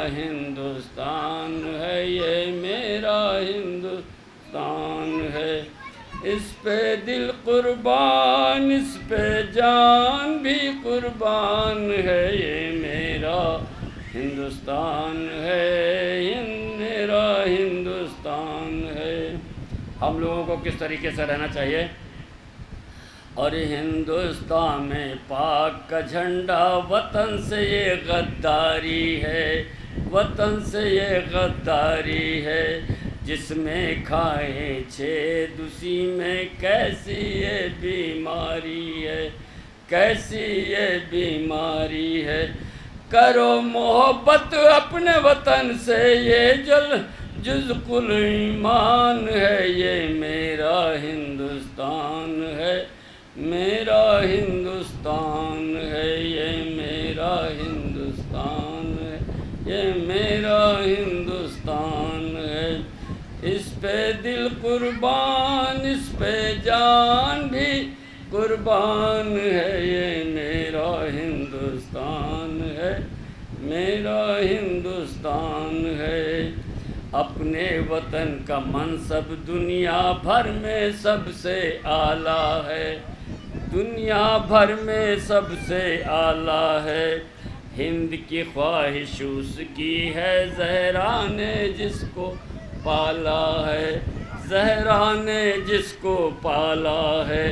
हिंदुस्तान है, ये मेरा हिंदुस्तान है। इस पे दिल कुर्बान, इस पे जान भी कुर्बान है, ये मेरा हिंदुस्तान है, मेरा हिंदुस्तान है। हम लोगों को किस तरीके से रहना चाहिए? और हिंदुस्तान में पाक का झंडा, वतन से ये गद्दारी है, वतन से ये गद्दारी है। जिसमें खाए छेद उसी में कैसी ये बीमारी है, कैसी ये बीमारी है। करो मोहब्बत अपने वतन से, ये जुज़्कुल ईमान है, ये मेरा हिंदुस्तान है, मेरा हिंदुस्तान है, ये मेरा हिंदुस्तान है, ये मेरा हिंदुस्तान है। इस पे दिल कुर्बान, इस पे जान भी कुर्बान है, ये मेरा हिंदुस्तान है, मेरा हिंदुस्तान है। अपने वतन का मनसब दुनिया भर में सबसे आला है, दुनिया भर में सबसे आला है। हिंद की ख्वाहिश उसकी है, ज़हरा ने जिसको पाला है, ज़हरा ने जिसको पाला है,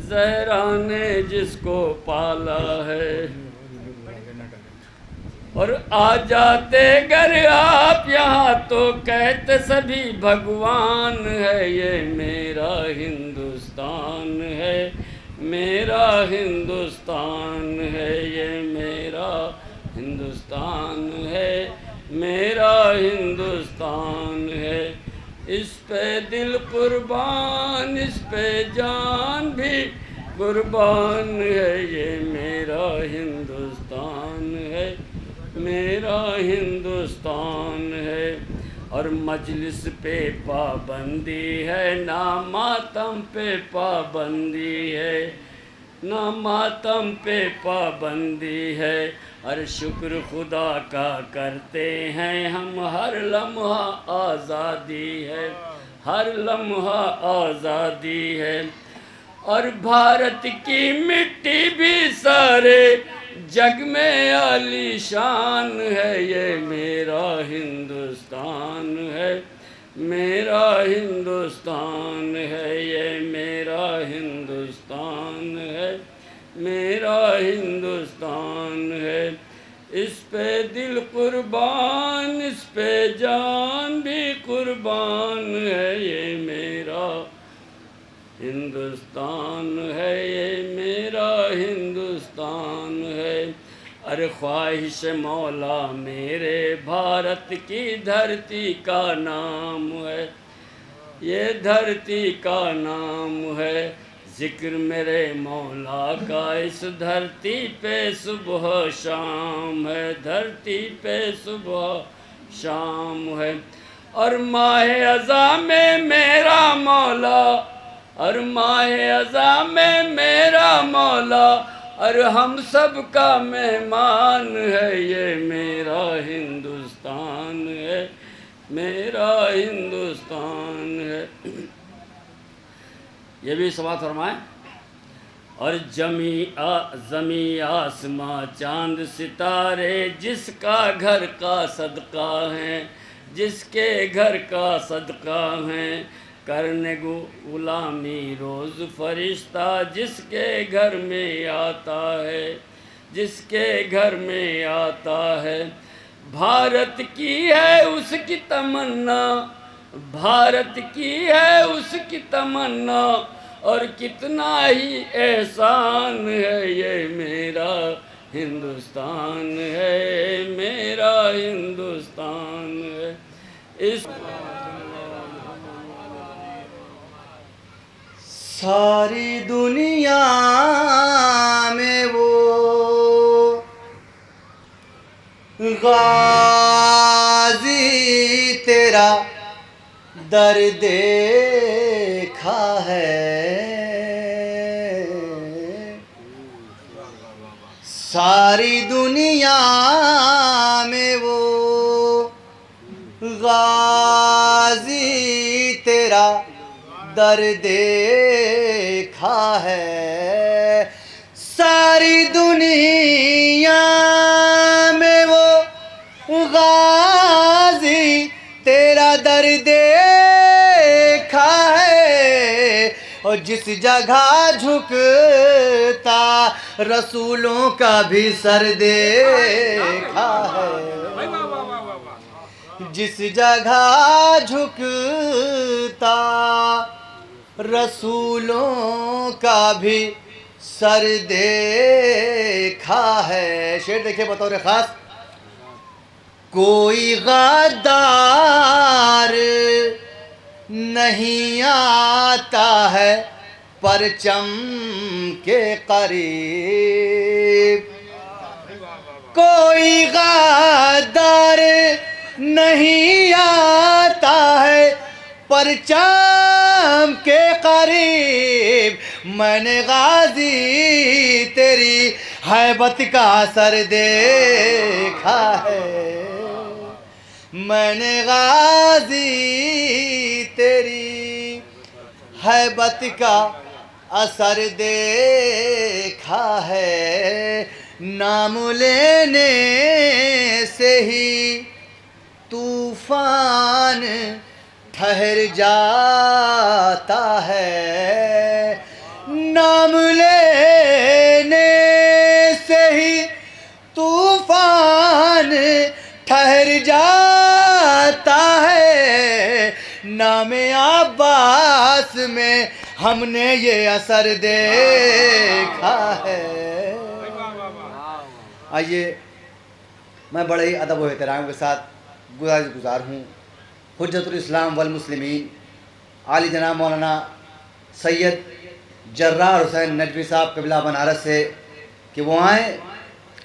ज़हरा ने जिसको पाला है। और आ जाते घर आप यहाँ तो कहते सभी भगवान है, ये मेरा हिंदुस्तान है, मेरा हिंदुस्तान है, ये मेरा हिंदुस्तान है, मेरा हिंदुस्तान है। इस पे दिल कुर्बान, इस पे जान भी कुर्बान है, ये मेरा हिंदुस्तान है, मेरा हिंदुस्तान है। और मजलिस पे पाबंदी है, ना मातम पे पाबंदी है, ना मातम पे पाबंदी है। और शुक्र खुदा का करते हैं हम, हर लम्हा आज़ादी है, हर लम्हा आज़ादी है। और भारत की मिट्टी भी सारे जग में आलीशान है, ये मेरा हिंदुस्तान है, मेरा हिंदुस्तान है, ये मेरा हिंदुस्तान है, मेरा हिंदुस्तान है। इस पे दिल कुर्बान, इस पे जान भी कुर्बान है, ये मेरा हिंदुस्तान है, ये मेरा हिंदुस्तान है। अरे ख्वाहिश मौला मेरे भारत की धरती का नाम है, ये धरती का नाम है। जिक्र मेरे मौला का इस धरती पे सुबह शाम है, धरती पे सुबह शाम है। और माह अज़ा में मेरा मौला, और माह अज़ा में मेरा मौला, और हम सब का मेहमान है, ये मेरा हिंदुस्तान है, मेरा हिंदुस्तान है। ये भी समात फरमाएं। और ज़मी आसमां चांद सितारे जिसका घर का सदका है, जिसके घर का सदका है। करने गुलामी रोज़ फरिश्ता जिसके घर में आता है, जिसके घर में आता है। भारत की है उसकी तमन्ना, भारत की है उसकी तमन्ना, और कितना ही एहसान है, ये मेरा हिंदुस्तान है, मेरा हिंदुस्तान है। इस सारी दुनिया में वो गाजी तेरा दर देखा है, सारी दुनिया में वो गाजी तेरा दर देखा है। सारी दुनिया में वो गाजी तेरा दर देखा है। और जिस जगह झुकता रसूलों का भी सर देखा है। जिस जगह झुकता रसूलों का भी सर देखा है। शेर देखिए बतौर खास, कोई गद्दार नहीं आता है परचम के करीब। कोई गद्दार नहीं आता है परचम के करीब। मैंने गाजी तेरी हैबत का असर देखा है। मैंने गाजी तेरी हैबत का असर देखा है। नाम लेने से ही तूफान ठहर जाता है। नाम लेने से ही तूफान ठहर जाता है। नाम अब्बास में हमने ये असर देखा है। आइए, मैं बड़े ही अदब व एहतराम के साथ गुज़ार हूँ हुज्जतुल इस्लाम वल मुस्लिमीन आली जनाब मौलाना सैयद जर्रार हुसैन नदवी साहब क़िबला बनारस से कि वो आएँ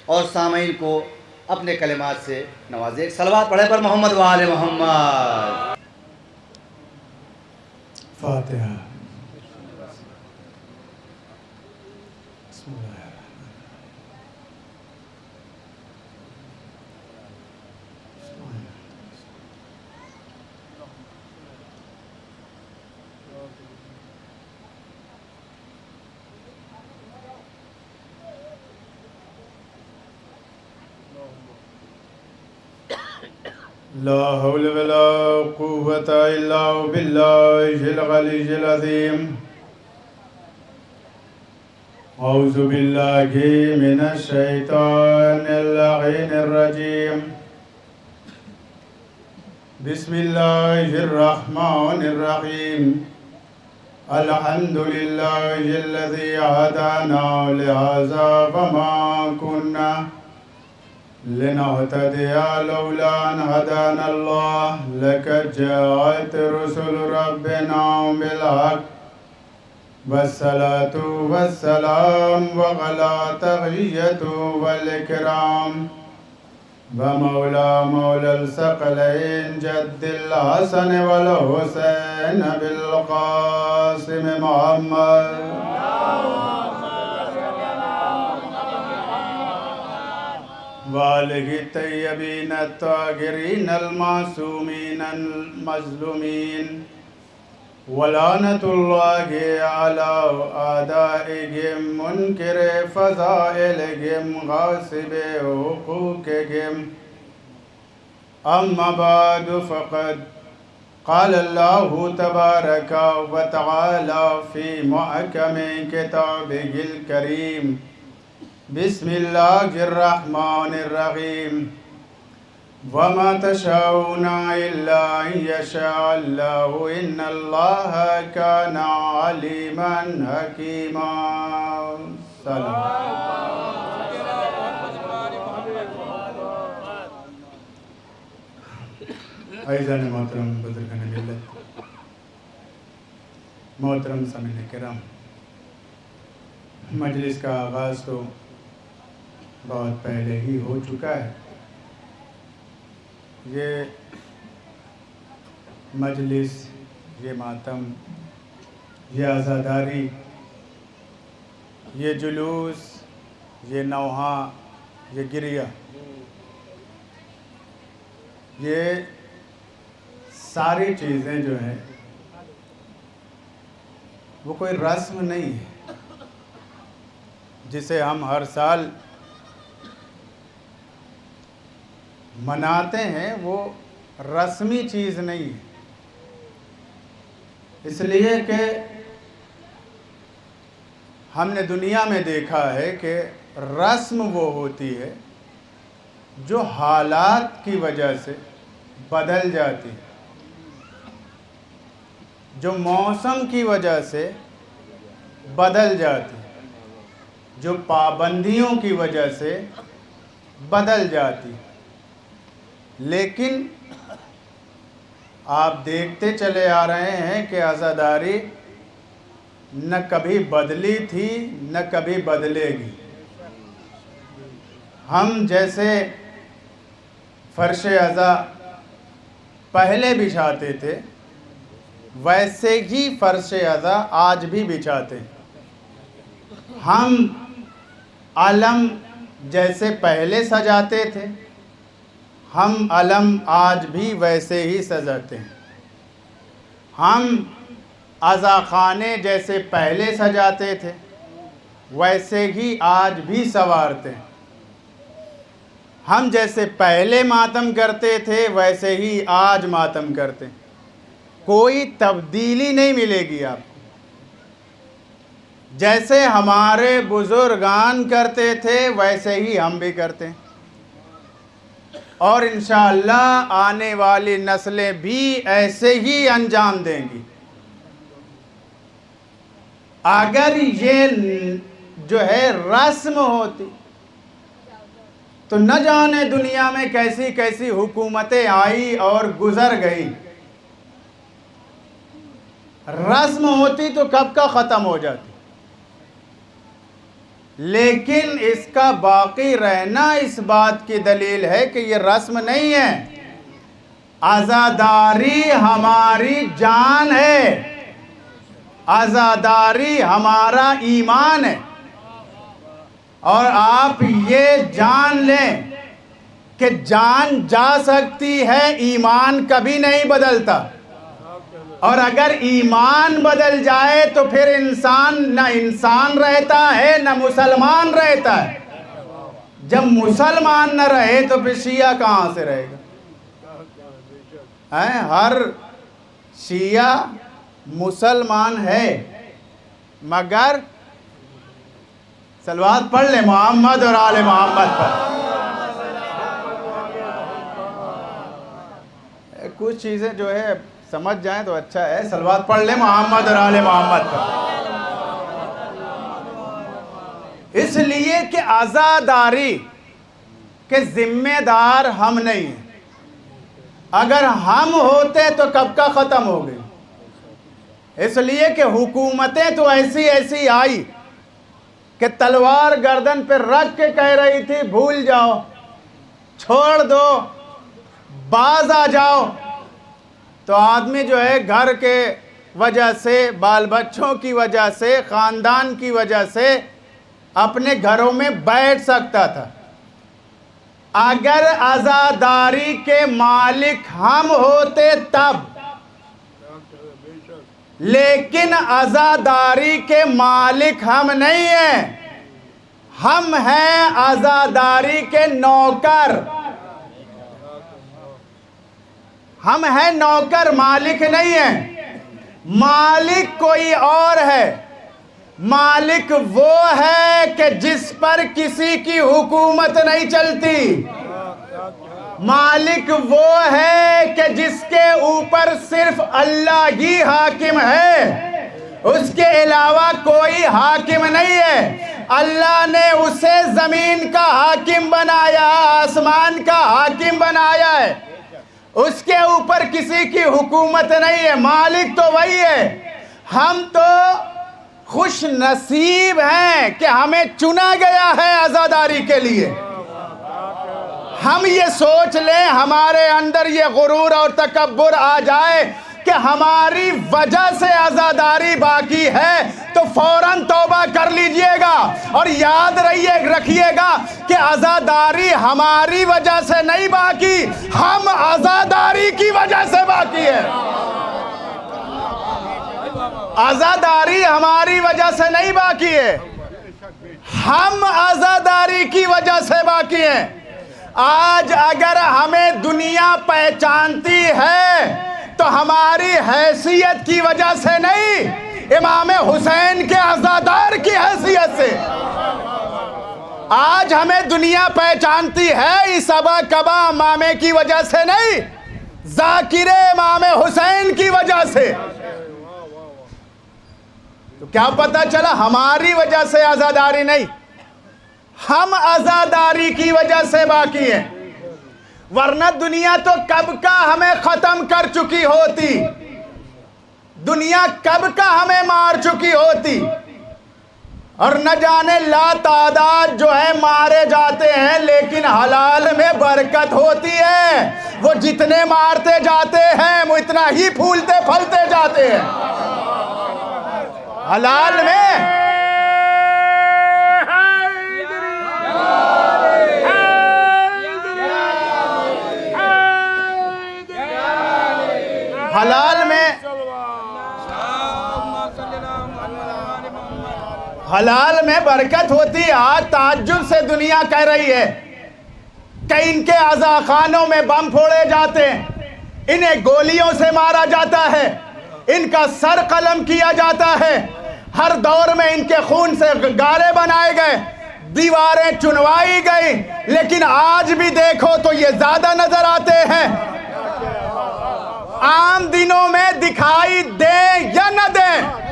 और सामईन को अपने कलिमात से नवाजे। एक सलवात पढ़े पर मोहम्मद व आले मोहम्मद। फातिहा। ला हौल वला कुव्वता इल्ला बिल्लाहिल अलीय्यिल अज़ीम। औज़ु बिल्लाहि मिनश शैतानिर लअीनिर रजीम। बिस्मिल्लाहिर रहमानिर रहीम। अल्हम्दुलिल्लाहिल्लज़ी हदाना लिहाज़ा वमा कुन्ना लिनहतदिया लौला अन हदानल्लाह। लक़द जाअत रुसुल रब्बिना बिल हक़्क़ वस्सलातु वस्सलाम व अला तहियतु वल इकराम व मौला मौलल सकलैन जद्दिल हसन वल हुसैन बिल क़ासिम मुहम्मद। वालिहि तय्यबीन ताहिरीन अल-मासूमीन अल-मज़लूमीन वलानतुल्लाहि अला आदाइहिम मुनकिर फ़ज़ाइलिहिम गासिबे हुक़ूक़िहिम। अम्मा बादु फ़क़द क़ाल अल्लाहु तबारक व तआला फ़ी मुहकमि किताबिहिल करीम। बिस्मिल्लाहिर रहमानिर रहीम। वमा तशाऊना इल्ला यशाअल्लाहु इन्नल्लाहा काना अलीमन हकीमा। अज़ीज़ान मोहतरम बुज़ुर्गान मिल्लत, मोहतरम सामीन किराम, मजलिस का आगाज़ तो बहुत पहले ही हो चुका है। ये मजलिस, ये मातम, ये आज़ादारी, ये जुलूस, ये नौहा, ये गिरिया, ये सारी चीज़ें जो हैं वो कोई रस्म नहीं है जिसे हम हर साल मनाते हैं, वो रस्मी चीज़ नहीं है। इसलिए कि हमने दुनिया में देखा है कि रस्म वो होती है जो हालात की वजह से बदल जाती है, जो मौसम की वजह से बदल जाती है, जो पाबंदियों की वजह से बदल जाती है। लेकिन आप देखते चले आ रहे हैं कि आज़ादारी न कभी बदली थी न कभी बदलेगी। हम जैसे फर्श अज़ा पहले बिछाते थे वैसे ही फर्श अज़ा आज भी बिछाते हैं। हम अलम जैसे पहले सजाते थे, हम अलम आज भी वैसे ही सजाते हैं। हम अज़ाख़ाने जैसे पहले सजाते थे वैसे ही आज भी संवारते हैं। हम जैसे पहले मातम करते थे वैसे ही आज मातम करते हैं। कोई तब्दीली नहीं मिलेगी आपको। जैसे हमारे बुजुर्गान करते थे वैसे ही हम भी करते हैं, और इंशाअल्लाह आने वाली नस्लें भी ऐसे ही अंजाम देंगी। अगर ये जो है रस्म होती तो न जाने दुनिया में कैसी कैसी हुकूमतें आई और गुजर गई। रस्म होती तो कब का ख़त्म हो जाती। लेकिन इसका बाकी रहना इस बात की दलील है कि ये रस्म नहीं है। आज़ादारी हमारी जान है, आज़ादारी हमारा ईमान है। और आप ये जान लें कि जान जा सकती है, ईमान कभी नहीं बदलता। और अगर ईमान बदल जाए तो फिर इंसान न इंसान रहता है न मुसलमान रहता है। जब मुसलमान न रहे तो फिर शिया कहाँ से रहेगा? हैं, हर शिया मुसलमान है, मगर सलवात पढ़ ले मोहम्मद और आले मोहम्मद पर। कुछ चीज़ें जो है समझ जाएं तो अच्छा है। सलवात पढ़ ले मोहम्मद और आले मोहम्मद पर। इसलिए कि आज़ादारी के जिम्मेदार हम नहीं हैं। अगर हम होते तो कब का ख़त्म हो गई। इसलिए कि हुकूमतें तो ऐसी ऐसी आई कि तलवार गर्दन पर रख के कह रही थी भूल जाओ, छोड़ दो, बाज आ जाओ। तो आदमी जो है घर के वजह से, बाल बच्चों की वजह से, ख़ानदान की वजह से अपने घरों में बैठ सकता था। अगर आज़ादारी के मालिक हम होते तब, लेकिन आज़ादारी के मालिक हम नहीं हैं। हम हैं आज़ादारी के नौकर। हम हैं नौकर, मालिक नहीं है। मालिक कोई और है। मालिक वो है कि जिस पर किसी की हुकूमत नहीं चलती। मालिक वो है कि जिसके ऊपर सिर्फ अल्लाह ही हाकिम है, उसके अलावा कोई हाकिम नहीं है। अल्लाह ने उसे ज़मीन का हाकिम बनाया, आसमान का हाकिम बनाया है। उसके ऊपर किसी की हुकूमत नहीं है। मालिक तो वही है। हम तो खुश नसीब हैं कि हमें चुना गया है आज़ादारी के लिए। हम ये सोच लें, हमारे अंदर ये गुरूर और तकब्बुर आ जाए कि हमारी वजह से आज़ादारी बाकी है, तो फौरन तौबा कर लीजिएगा। और याद रखिएगा कि आज़ादारी हमारी वजह से नहीं बाकी, हम आज़ादारी की वजह से बाकी है। आजादारी हमारी वजह से नहीं बाकी है, हम आजादारी की वजह से बाकी हैं। आज अगर हमें दुनिया पहचानती है तो हमारी हैसियत की वजह से नहीं, इमाम हुसैन के आजादार की हैसियत से। आज हमें दुनिया पहचानती है इस अबा कबा मामे की वजह से नहीं, जाकिरे इमाम हुसैन की वजह से। तो क्या पता चला, हमारी वजह से आजादारी नहीं, हम आजादारी की वजह से बाकी हैं। वरना दुनिया तो कब का हमें खत्म कर चुकी होती, दुनिया कब का हमें मार चुकी होती। और न जाने लातादाद जो है मारे जाते हैं, लेकिन हलाल में बरकत होती है। वो जितने मारते जाते हैं वो इतना ही फूलते फलते जाते हैं हलाल में। हलाल में बरकत होती है। आज ताज्जुब से दुनिया कह रही है कि इनके अज़ाखानों में बम फोड़े जाते हैं, इन्हें गोलियों से मारा जाता है, इनका सर कलम किया जाता है, हर दौर में इनके खून से गारे बनाए गए, दीवारें चुनवाई गई। लेकिन आज भी देखो तो ये ज्यादा नजर आते हैं। आम दिनों में दिखाई दें या न दें,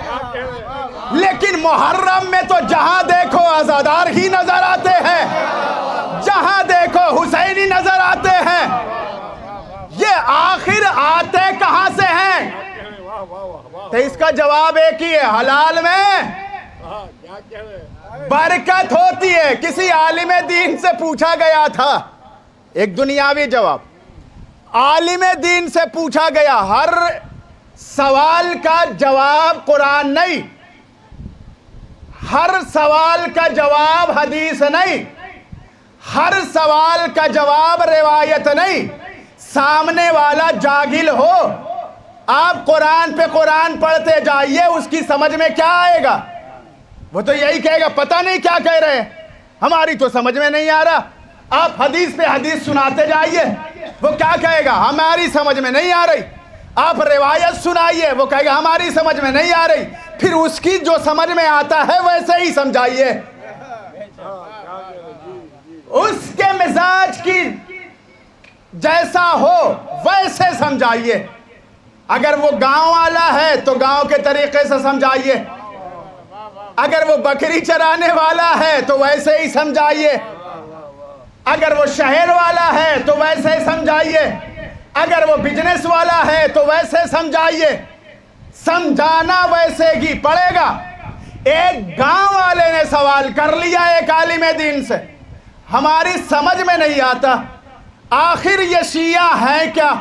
लेकिन मुहर्रम में तो जहां देखो आजादार ही नजर आते हैं, जहां देखो हुसैनी नजर आते हैं। ये आखिर आते कहां से हैं? तो इसका जवाब एक ही है, हलाल में बरकत होती है। किसी आलिम दीन से पूछा गया था, एक दुनियावी जवाब, आलिम दीन से पूछा गया, हर सवाल का जवाब कुरान नहीं, हर सवाल का जवाब हदीस नहीं, हर सवाल का जवाब रिवायत नहीं। सामने वाला जाहिल हो, आप कुरान पे कुरान पढ़ते जाइए, उसकी समझ में क्या आएगा? वो तो यही कहेगा पता नहीं क्या कह रहे हैं, हमारी तो समझ में नहीं आ रहा। आप हदीस पे हदीस सुनाते जाइए, वो क्या कहेगा? हमारी समझ में नहीं आ रही। आप रिवायत सुनाइए, वो कहेगा हमारी समझ में नहीं आ रही। फिर उसकी जो समझ में आता है वैसे ही समझाइए, उसके मिजाज की जैसा हो वैसे समझाइए। अगर वो गांव वाला है तो गांव के तरीके से समझाइए, अगर वो बकरी चराने वाला है तो वैसे ही समझाइए, अगर वो शहर वाला है तो वैसे ही समझाइए, अगर वो बिजनेस वाला है तो वैसे समझाइए। समझाना वैसे ही पड़ेगा। एक गांव वाले ने सवाल कर लिया एक आलिम दीन से, हमारी समझ में नहीं आता, आखिर ये शिया है क्या?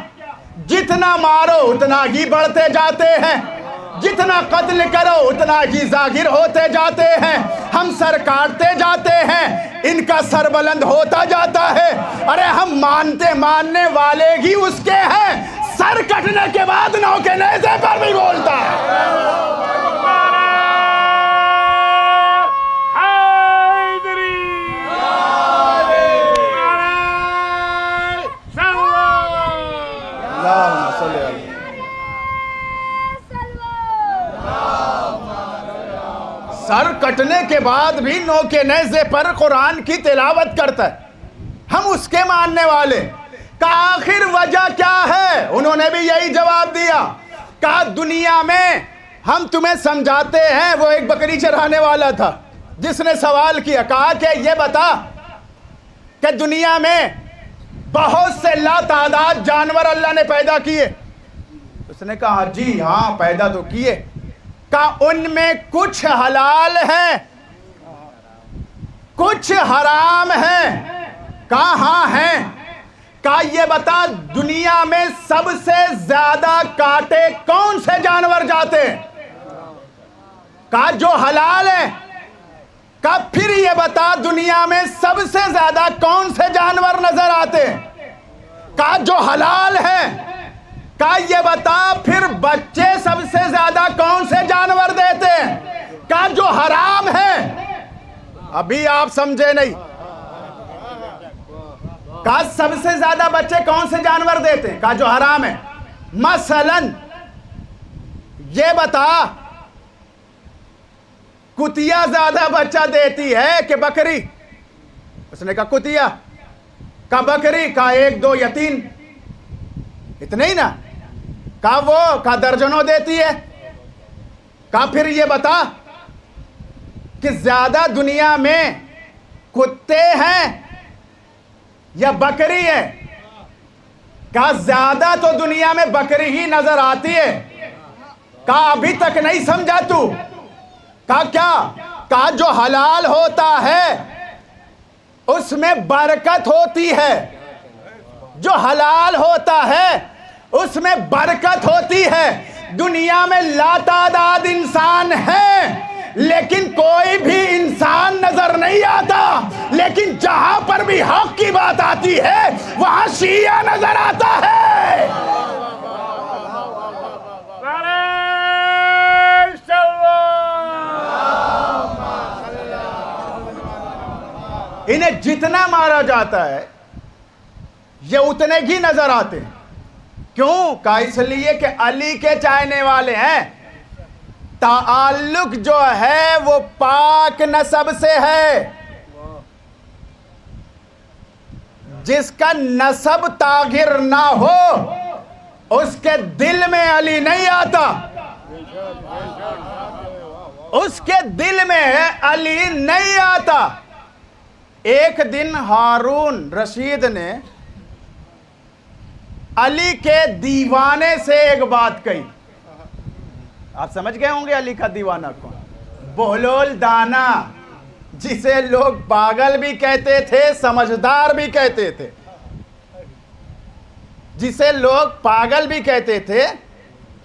जितना मारो उतना ही बढ़ते जाते हैं, जितना कत्ल करो उतना ही जाहिर होते जाते हैं। हम सर काटते जाते हैं, इनका सर बुलंद होता जाता है। अरे हम मानने वाले ही उसके हैं, सर कटने के बाद नौ के नेज़े पर भी बोलता है। सर कटने के बाद भी नौ के नेज़े पर कुरान की तिलावत करता है, हम उसके मानने वाले। का आखिर वजह क्या है? उन्होंने भी यही जवाब दिया, कहा दुनिया में हम तुम्हें समझाते हैं। वो एक बकरी चराने वाला था जिसने सवाल किया, कहा कि ये बता कि दुनिया में बहुत से लातादाद जानवर अल्लाह ने पैदा किए। उसने कहा जी हाँ पैदा तो किए। का उनमें कुछ हलाल है, कुछ हराम है? कहाँ हैं? का ये बता दुनिया में सबसे ज्यादा काटे कौन से जानवर जाते हैं? का जो हलाल है। का फिर ये बता दुनिया में सबसे ज्यादा कौन से जानवर नजर आते हैं? का जो हलाल है। का ये बता फिर बच्चे सबसे ज्यादा कौन से जानवर देते हैं? का जो हराम है। अभी आप समझे नहीं। का सबसे ज्यादा बच्चे कौन से जानवर देते हैं? का जो हराम है। मसलन ये बता कुतिया ज्यादा बच्चा देती है कि बकरी? उसने कहा कुतिया। का बकरी? का 1 2 या 3? इतने ही ना। का वो का दर्जनों देती है। का फिर ये बता कि ज्यादा दुनिया में कुत्ते हैं या बकरी है? का ज्यादा तो दुनिया में बकरी ही नजर आती है। का अभी तक नहीं समझा तू? का क्या? का जो हलाल होता है उसमें बरकत होती है। जो हलाल होता है उसमें बरकत होती है। दुनिया में लातादाद इंसान है लेकिन कोई भी इंसान नजर नहीं आता। लेकिन जहां पर भी हक की बात आती है वहां शिया नजर आता है। इन्हें जितना मारा जाता है ये उतने ही नजर आते हैं। क्यों? का इसलिए कि अली के चाहने वाले हैं। ताल्लुक जो है वो पाक नसब से है। जिसका नसब तागिर ना हो उसके दिल में अली नहीं आता। उसके दिल में अली नहीं आता। एक दिन हारून रशीद ने अली के दीवाने से एक बात कही। आप समझ गए होंगे अली का दीवाना कौन? बोलोल दाना, जिसे लोग पागल भी कहते थे समझदार भी कहते थे। जिसे लोग पागल भी कहते थे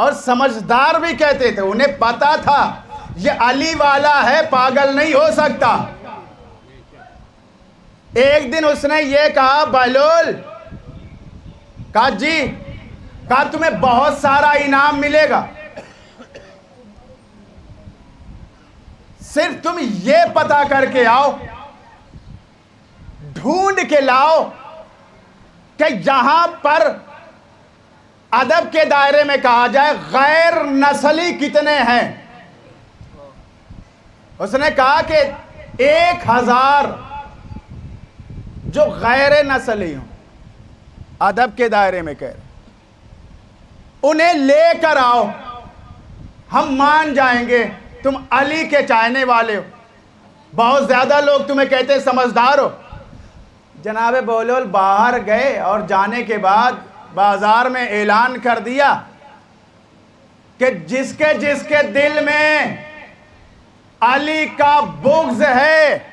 और समझदार भी कहते थे। उन्हें पता था ये अली वाला है, पागल नहीं हो सकता। एक दिन उसने ये कहा, बहलोल का जी का तुम्हें बहुत सारा इनाम मिलेगा, सिर्फ तुम ये पता करके आओ, ढूंढ के लाओ कि यहां पर अदब के दायरे में कहा जाए गैर नस्ली कितने हैं। उसने कहा कि 1000 जो गैर नस्ली हों, अदब के दायरे में कह रहे, उन्हें लेकर आओ, हम मान जाएंगे तुम अली के चाहने वाले हो। बहुत ज्यादा लोग तुम्हें कहते हैं समझदार हो। जनाबे बोलोल बाहर गए और जाने के बाद बाजार में ऐलान कर दिया कि जिसके जिसके दिल में अली का बुग़्ज़ है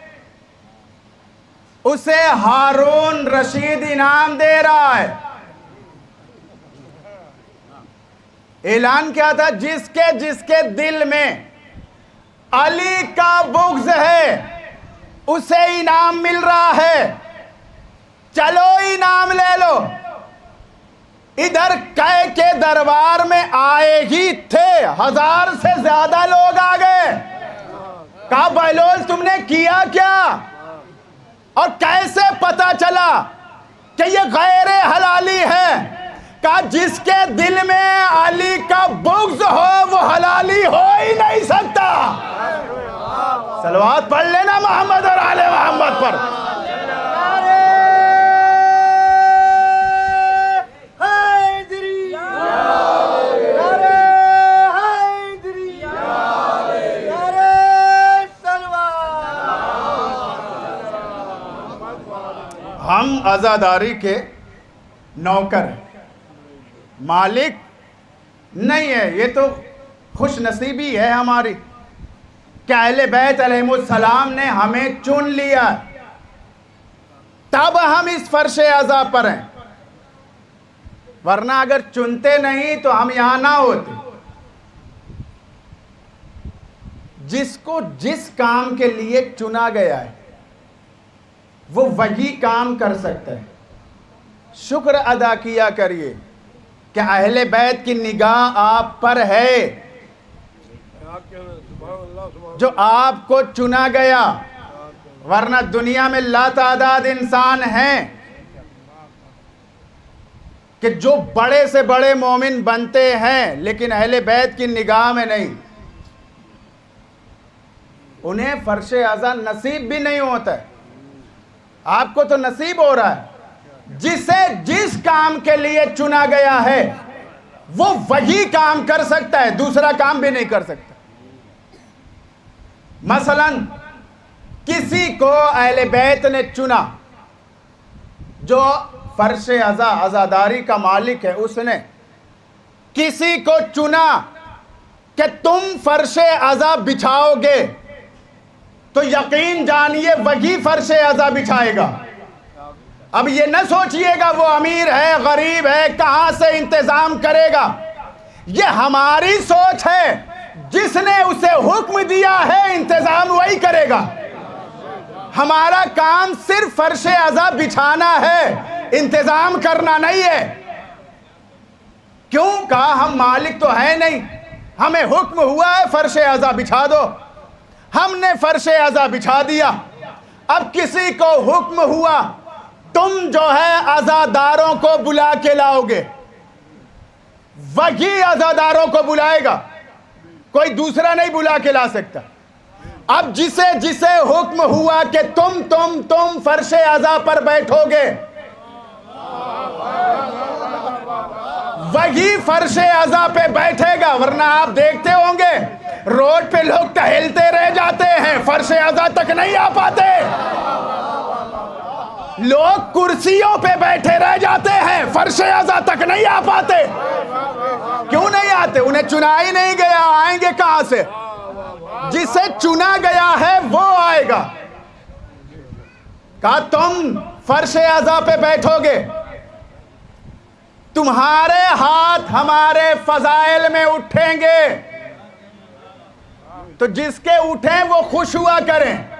उसे हारून रशीद इनाम दे रहा है। ऐलान क्या था? जिसके जिसके दिल में अली का बुग़्ज़ है उसे इनाम मिल रहा है, चलो इनाम ले लो। इधर कै के दरबार में आए ही थे, 1000 से ज्यादा लोग आ गए। कहा बहलोल तुमने किया क्या और कैसे पता चला कि ये गैर हलाली है? कहा जिसके दिल में अली का बुग़्ज़ हो वो हलाली हो ही नहीं सकता। सलवात पढ़ लेना मोहम्मद और आले मोहम्मद पर। हम आज़ादारी के नौकर हैं, मालिक नहीं है। ये तो खुश नसीबी है हमारी कि अहले बैत अलैहिमुस्सलाम ने हमें चुन लिया, तब हम इस फर्शे अज़ा पर हैं। वरना अगर चुनते नहीं तो हम यहां ना होते। जिसको जिस काम के लिए चुना गया है वो वही काम कर सकता है। शुक्र अदा किया करिए कि अहले बैत की निगाह आप पर है, जो आपको चुना गया, वरना दुनिया में लातादाद इंसान हैं कि जो बड़े से बड़े मोमिन बनते हैं लेकिन अहले बैत की निगाह में नहीं, उन्हें फर्श आज़ा नसीब भी नहीं होता है। आपको तो नसीब हो रहा है। जिसे जिस काम के लिए चुना गया है वो वही काम कर सकता है, दूसरा काम भी नहीं कर सकता। मसलन किसी को अहले बैत ने चुना, जो फर्श अज़ा अज़ादारी का मालिक है, उसने किसी को चुना कि तुम फर्श अज़ा बिछाओगे, तो यकीन जानिए वही फर्श अज़ा बिछाएगा। अब ये न सोचिएगा वो अमीर है, गरीब है, कहां से इंतजाम करेगा। ये हमारी सोच है, जिसने उसे हुक्म दिया है इंतजाम वही करेगा। हमारा काम सिर्फ फर्श अज़ा बिछाना है, इंतजाम करना नहीं है। क्यों? कहा हम मालिक तो है नहीं, हमें हुक्म हुआ है फर्श अज़ा बिछा दो, हमने फर्श अज़ा बिछा दिया। अब किसी को हुक्म हुआ तुम जो है अज़ादारों को बुला के लाओगे, वही अज़ादारों को बुलाएगा, कोई दूसरा नहीं बुला के ला सकता। अब जिसे जिसे हुक्म हुआ कि तुम फर्श अज़ा पर बैठोगे, वही फर्श अज़ा पे बैठेगा। वरना आप देखते होंगे रोड पे लोग टहलते रह जाते हैं, फर्श अज़ा तक नहीं आ पाते। लोग कुर्सियों पे बैठे रह जाते हैं, फर्श अज़ा तक नहीं आ पाते। क्यों नहीं आते? उन्हें चुना ही नहीं गया, आएंगे कहां से? जिसे चुना गया है वो आएगा। कहा तुम फर्श अज़ा पे बैठोगे, तुम्हारे हाथ हमारे फजाइल में उठेंगे, तो जिसके उठे वो खुश हुआ करें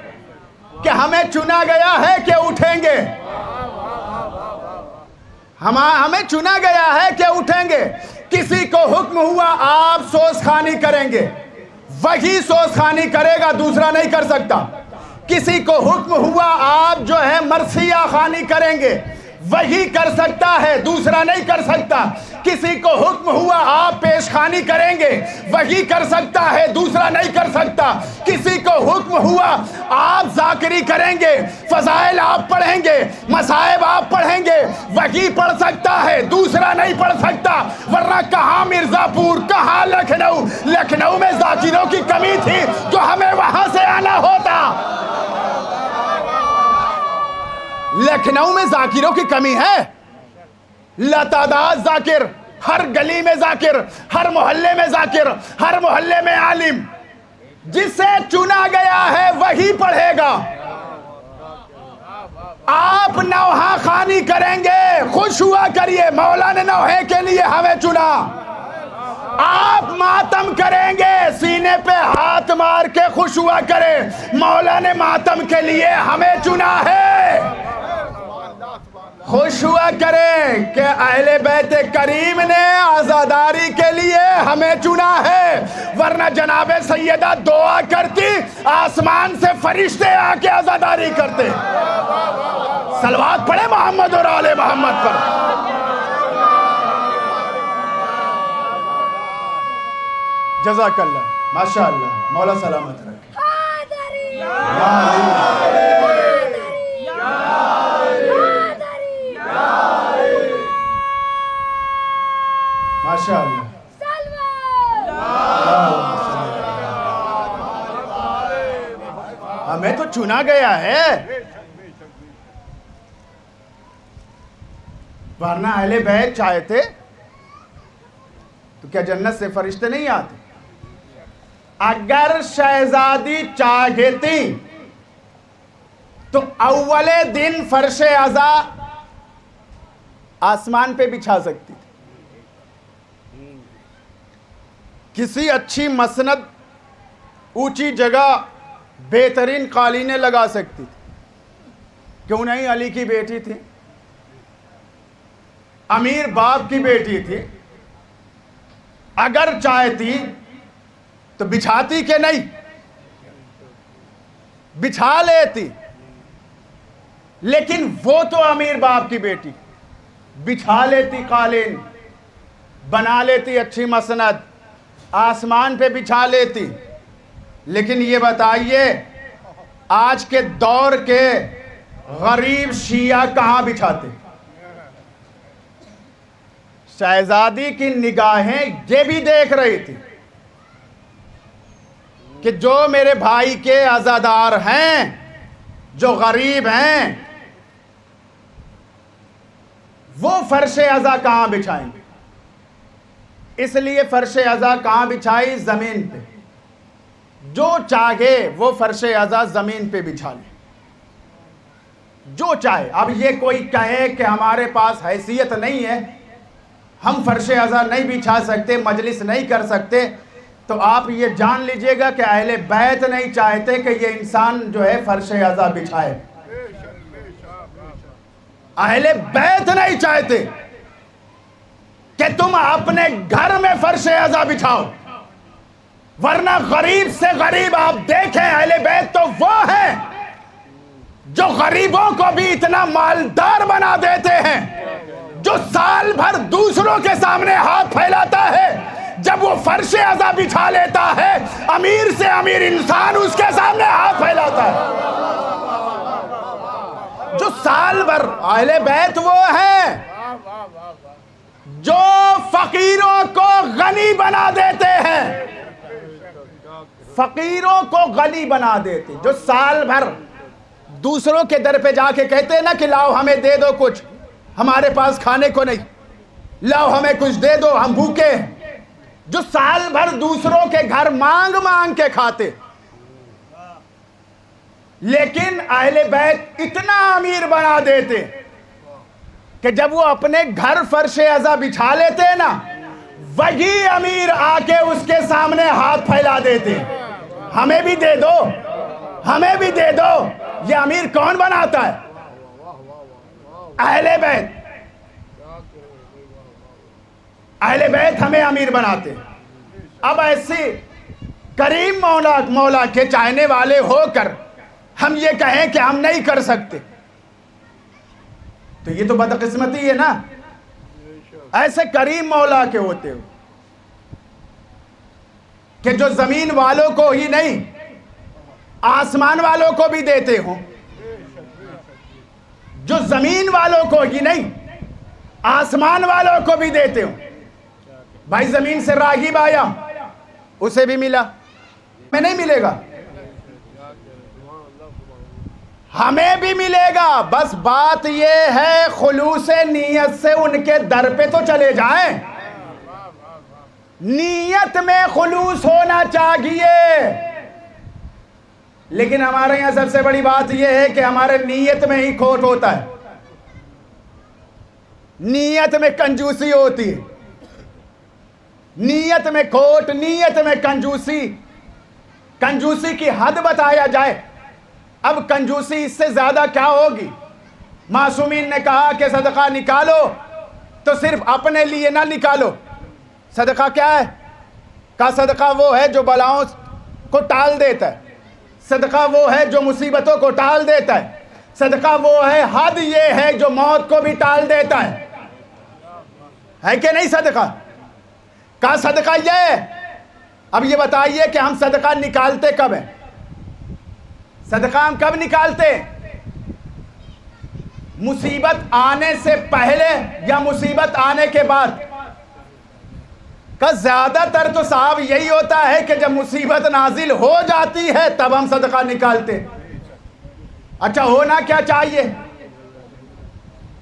कि हमें चुना गया है कि उठेंगे। हमें चुना गया है कि उठेंगे। किसी को हुक्म हुआ आप सोसखानी करेंगे, वही सोसखानी करेगा, दूसरा नहीं कर सकता। किसी को हुक्म हुआ आप जो है मरसिया खानी करेंगे, वही कर सकता है, दूसरा नहीं कर सकता। किसी को हुक्म हुआ आप पेशखानी करेंगे, वही कर सकता है, दूसरा नहीं कर सकता। किसी को हुक्म हुआ आप जाकिरी करेंगे, फजाइल आप पढ़ेंगे, मसाइब आप पढ़ेंगे, वही पढ़ सकता है, दूसरा नहीं पढ़ सकता। वरना कहाँ मिर्जापुर, कहाँ लखनऊ, लखनऊ में जाकिरों की कमी थी जो हमें वहां से आना होता। लखनऊ में जाकिरों की कमी है, लतादाद जाकिर, हर गली में जाकिर, हर मोहल्ले में जाकिर, हर मोहल्ले में आलिम। जिसे चुना गया है वही पढ़ेगा। आप नौहा खानी करेंगे, खुश हुआ करिए, मौला ने नौहे के लिए हमें चुना। आप मातम करेंगे, सीने पे हाथ मार के खुश हुआ करें, मौला ने मातम के लिए हमें चुना है। खुश हुआ करें कि अहले बैत करीम ने आज़ादारी के लिए हमें चुना है। वरना जनाबे सैयदा दुआ करती, आसमान से फरिश्ते आके आज़ादारी करते। सलवात पढ़े मोहम्मद और आले मोहम्मद पर। जज़ाकल्लाह, माशाअल्लाह, मौला सलामत रखे। माशाअल्लाह, हमें तो चुना गया है। वरना अहले बैत चाहते तो क्या जन्नत से फरिश्ते नहीं आते? अगर शहजादी चाहती तो अव्वले दिन फर्श अज़ा आसमान पे बिछा सकती थी, किसी अच्छी मसनद, ऊंची जगह बेहतरीन कालीनें लगा सकती थी। क्यों नहीं? अली की बेटी थी, अमीर बाप की बेटी थी, अगर चाहती तो बिछाती के नहीं, बिछा लेती। लेकिन वो तो अमीर बाप की बेटी, बिछा लेती कालीन, बना लेती अच्छी मसनद, आसमान पे बिछा लेती। लेकिन ये बताइए आज के दौर के गरीब शिया कहां बिछाते? शहजादी की निगाहें ये भी देख रही थी कि जो मेरे भाई के आज़ादार हैं, जो गरीब हैं, वो फर्श अज़ा कहां बिछाएंगे। इसलिए फर्श अज़ा कहां बिछाई? जमीन पे। जो चाहे वो फर्श अज़ा जमीन पे बिछा ले, जो चाहे। अब ये कोई कहे कि हमारे पास हैसियत नहीं है, हम फर्श अज़ा नहीं बिछा सकते, मजलिस नहीं कर सकते, तो आप ये जान लीजिएगा कि अहले बैत नहीं चाहते कि ये इंसान जो है फर्श अज़ा बिछाए। अहले बैत नहीं चाहते कि तुम अपने घर में फर्श अज़ा बिछाओ, वरना गरीब से गरीब आप देखें, अहले बैत तो वो है जो गरीबों को भी इतना मालदार बना देते हैं, जो साल भर दूसरों के सामने हाथ फैलाता है, जब वो फर्श अज़ा बिछा लेता है अमीर से अमीर इंसान उसके सामने हाथ फैलाता है। जो साल भर, अहले बैत वो है जो फकीरों को गनी बना देते हैं, फकीरों को गनी बना देते, जो साल भर दूसरों के दर पे जाके कहते हैं ना कि लाओ हमें दे दो कुछ, हमारे पास खाने को नहीं, लाओ हमें कुछ दे दो, हम भूखे हैं। जो साल भर दूसरों के घर मांग मांग के खाते, लेकिन अहले बैत इतना अमीर बना देते कि जब वो अपने घर फर्श अज़ा बिछा लेते हैं ना, वही अमीर आके उसके सामने हाथ फैला देते, हमें भी दे दो, हमें भी दे दो। ये अमीर कौन बनाता है? अहले बैत। अहले बैत हमें अमीर बनाते। अब ऐसे करीम मौला के चाहने वाले होकर हम ये कहें कि हम नहीं कर सकते, तो ये तो बदकिस्मती है ना। ऐसे करीम मौला के होते हो कि जो जमीन वालों को ही नहीं आसमान वालों को भी देते हो, जो जमीन वालों को ही नहीं आसमान वालों को भी देते हो। भाई जमीन से रागिब आया, उसे भी मिला, हमें नहीं मिलेगा? हमें भी मिलेगा। बस बात यह है खुलूस नीयत से उनके दर पे तो चले जाएं। नीयत में खुलूस होना चाहिए। लेकिन हमारे यहां सबसे बड़ी बात यह है कि हमारे नीयत में ही खोट होता है, नीयत में कंजूसी होती है, नीयत में खोट, नीयत में कंजूसी। कंजूसी की हद बताया जाए, अब कंजूसी इससे ज्यादा क्या होगी? मासूमीन ने कहा कि सदका निकालो तो सिर्फ अपने लिए ना निकालो। सदका क्या है? का सदका वो है जो बलाओं को टाल देता है, सदका वो है जो मुसीबतों को टाल देता है, सदका वो है, हद ये है जो मौत को भी टाल देता है कि नहीं? सदका का सदका ये है। अब ये बताइए कि हम सदका निकालते कब है? सदका हम कब निकालते? मुसीबत आने से पहले या मुसीबत आने के बाद? का ज्यादातर तो साहब यही होता है कि जब मुसीबत नाजिल हो जाती है तब हम सदका निकालते। अच्छा, होना क्या चाहिए?